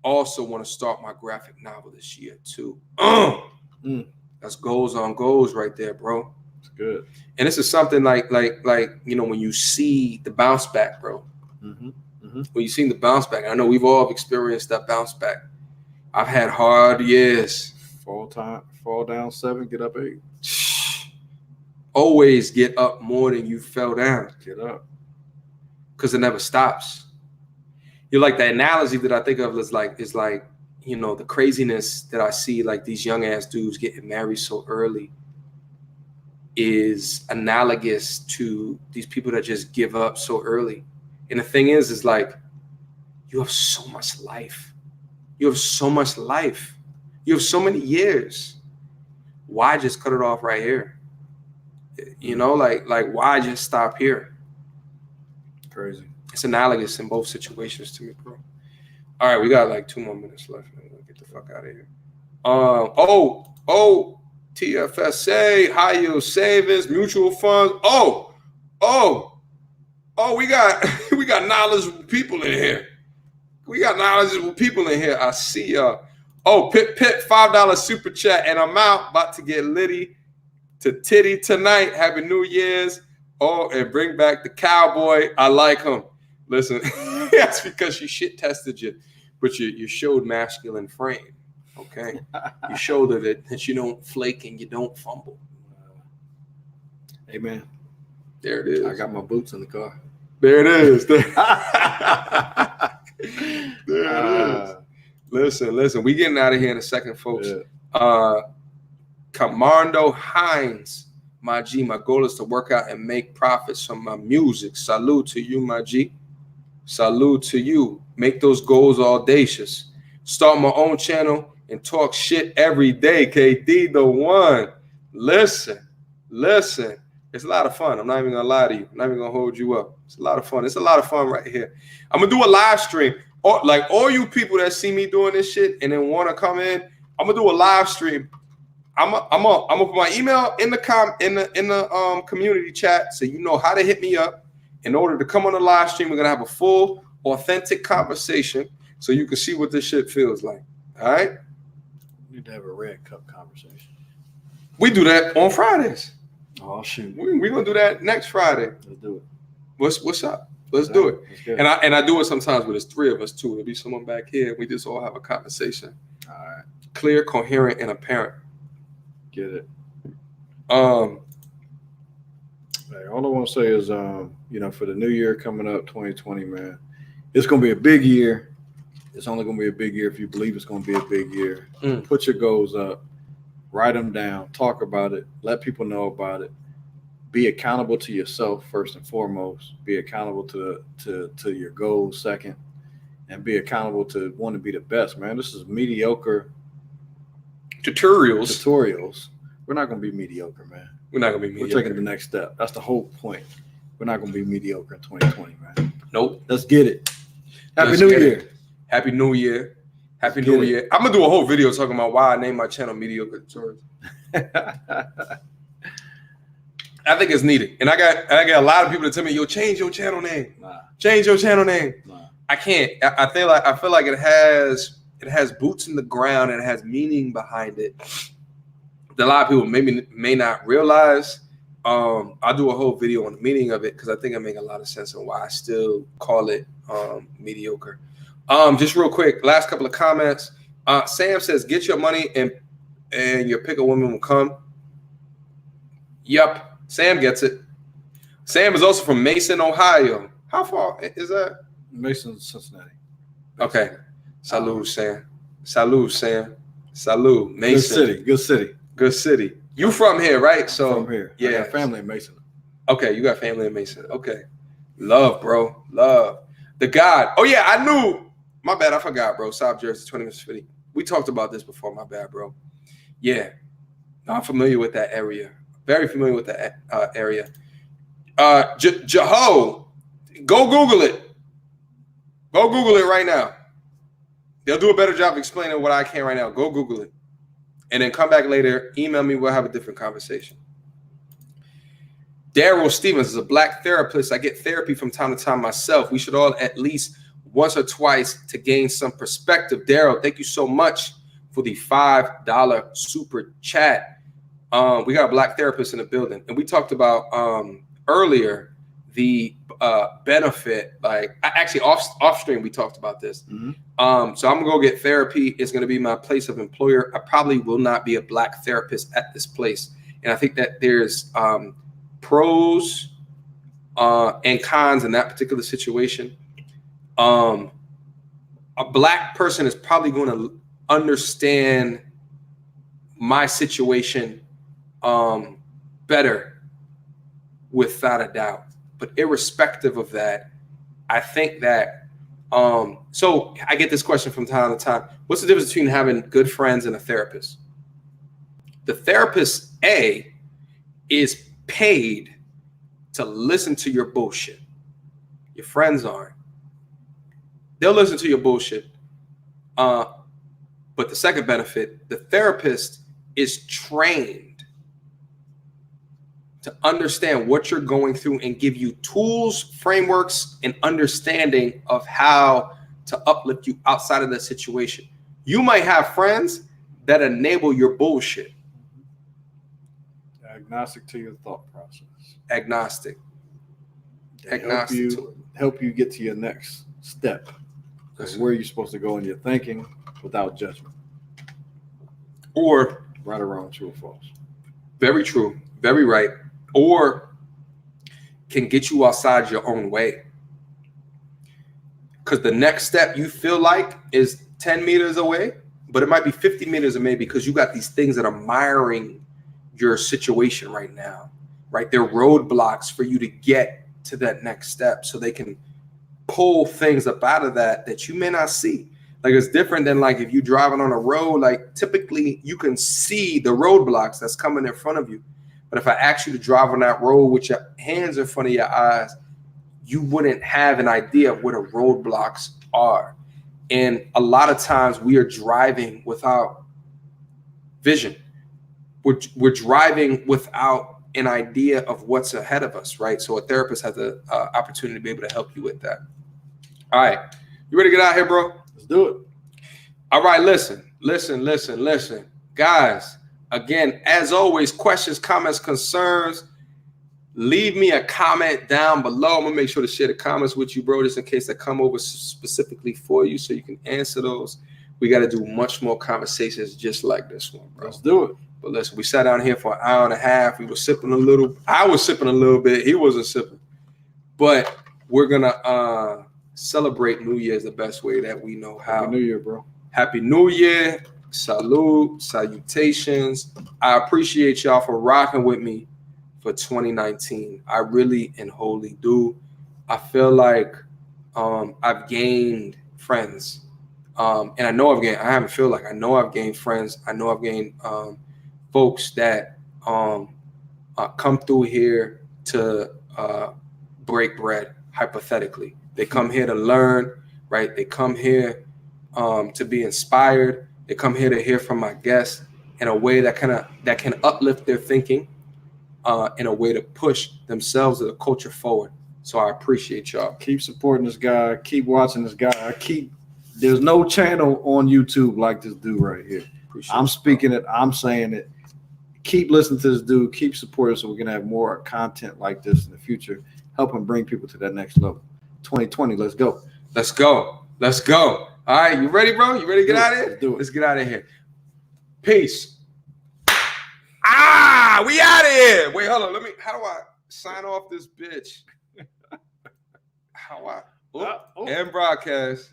Also want to start my graphic novel this year too. That's goals on goals right there, bro. It's good. And this is something like when you see the bounce back, bro. Mm-hmm. Mm-hmm. When you see the bounce back, I know we've all experienced that bounce back. I've had hard years. Fall down 7, get up 8. Always get up more than you fell down. Get up. Because it never stops. You're like, the analogy that I think of is like, the craziness that I see, like these young ass dudes getting married so early is analogous to these people that just give up so early. And the thing is like, you have so much life. You have so much life. You have so many years. Why just cut it off right here? Like why just stop here? Crazy. It's analogous in both situations to me, bro. All right, we got like 2 more minutes left. We'll get the fuck out of here. TFSA, high yield savings, mutual funds. Oh, we got knowledgeable people in here. We got knowledgeable people in here. I see y'all. Oh, Pip $5 super chat, and I'm out. About to get litty to titty tonight. Happy New Year's. Oh, and bring back the cowboy. I like him. Listen, that's because you shit tested you, but you showed masculine frame. Okay, you showed that you don't flake and you don't fumble. Amen. There it is. I got my boots in the car. There it is. There it is. Listen. We getting out of here in a second, folks. Yeah. Commando Hines, my G. My goal is to work out and make profits from my music. Salute to you, my G. Salute to you. Make those goals audacious. Start my own channel and talk shit every day. KD the one. Listen. It's a lot of fun. I'm not even gonna lie to you. I'm not even gonna hold you up. It's a lot of fun. It's a lot of fun right here. I'm gonna do a live stream. Or like all you people that see me doing this shit and then want to come in, I'm gonna do a live stream. I'm gonna put my email in the community chat so you know how to hit me up. In order to come on the live stream, we're gonna have a full, authentic conversation so you can see what this shit feels like. All right. We need to have a red cup conversation. We do that on Fridays. Oh shoot. We're gonna do that next Friday. Let's do it. What's up? Let's do it. And I do it sometimes with it's three of us too. There'll be someone back here. We just all have a conversation. All right. Clear, coherent, and apparent. Get it. All I want to say is, for the new year coming up, 2020, man, it's gonna be a big year. It's only gonna be a big year if you believe it's gonna be a big year. Put your goals up. Write them down, talk about it, let people know about it. Be accountable to yourself first and foremost. Be accountable to your goals second, and be accountable to want to be the best, man. This is mediocre tutorials. We're not going to be mediocre, man. We're not going to be mediocre. We're taking the next step. That's the whole point. We're not going to be mediocre in 2020, man. Nope. Let's get it. Happy New Year. Happy New Year. Happy New Year. I'm going to do a whole video talking about why I named my channel Mediocre Tutorials. I think it's needed. And I got a lot of people that tell me, yo, change your channel name. Nah. Change your channel name. Nah. I can't. I feel like it has boots in the ground and it has meaning behind it that a lot of people may not realize. I'll do a whole video on the meaning of it because I think it makes a lot of sense and why I still call it mediocre. Just real quick, last couple of comments. Sam says, get your money and your pick a woman will come. Yep. Sam gets it. Sam is also from Mason, Ohio. How far is that? Mason, Cincinnati. Okay. Salute, Sam. Salute, Sam. Salute, Mason. Good city. You from here, right? So from here. Yeah. I got family in Mason. Okay, you got family in Mason. Okay. Love, bro. Love. The God. Oh, yeah, I knew. My bad. I forgot, bro. South Jersey, 20 minutes 50. We talked about this before. My bad, bro. Yeah. I'm familiar with that area. Very familiar with that area. Jeho, go Google it. Go Google it right now. They'll do a better job explaining what I can right now. Go Google it. And then come back later. Email me. We'll have a different conversation. Daryl Stevens is a Black therapist. I get therapy from time to time myself. We should all at least once or twice to gain some perspective. Daryl, thank you so much for the $5 super chat. We got a Black therapist in the building, and we talked about earlier the benefit. Like actually off stream, we talked about this. Mm-hmm. So I'm gonna go get therapy. It's gonna be my place of employer. I probably will not be a Black therapist at this place, and I think that there's pros and cons in that particular situation. A Black person is probably going to understand my situation better, without a doubt. But irrespective of that, I think that so I get this question from time to time. What's the difference between having good friends and a therapist? The therapist A is paid to listen to your bullshit. Your friends aren't. They'll listen to your bullshit. But the second benefit, the therapist is trained to understand what you're going through and give you tools, frameworks, and understanding of how to uplift you outside of that situation. You might have friends that enable your bullshit. Agnostic to your thought process. Agnostic. Help you get to your next step. Where you're supposed to go in your thinking without judgment. Or right or wrong, true or false. Very true. Very right. Or can get you outside your own way. Because the next step you feel like is 10 meters away, but it might be 50 meters away because you got these things that are miring your situation right now, right? They're roadblocks for you to get to that next step so they can pull things up out of that you may not see. Like it's different than like if you're driving on a road, like typically you can see the roadblocks that's coming in front of you. But if I ask you to drive on that road with your hands in front of your eyes, you wouldn't have an idea of what the roadblocks are. And a lot of times we are driving without vision. We're driving without an idea of what's ahead of us, right? So a therapist has the opportunity to be able to help you with that. All right. You ready to get out here, bro? Let's do it. All right. Listen. Guys, again, as always, questions, comments, concerns, leave me a comment down below. I'm going to make sure to share the comments with you, bro, just in case I come over specifically for you so you can answer those. We got to do much more conversations just like this one, bro. Let's do it. But listen, we sat down here for an hour and a half. We were sipping a little. I was sipping a little bit. He wasn't sipping. But we're going to celebrate New Year's the best way that we know how. Happy New Year, bro. Happy New Year. Salute. Salutations. I appreciate y'all for rocking with me for 2019. I really and wholly do. I feel like I've gained friends. And I know I haven't feel like I know I've gained friends. I know I've gained folks that come through here to break bread, hypothetically. They come here to learn, right? They come here to be inspired. They come here to hear from my guests in a way that can uplift their thinking, in a way to push themselves or the culture forward. So I appreciate y'all. Keep supporting this guy. Keep watching this guy. There's no channel on YouTube like this dude right here. I'm speaking it. I'm saying it. Keep listening to this dude. Keep supporting so we can have more content like this in the future. Help him bring people to that next level. 2020, let's go. Let's go. Let's go. All right, you ready, bro? You ready to get out of here? Let's do it. Let's get out of here. Peace. We out of here. Wait, hold on. How do I sign off this bitch? End broadcast.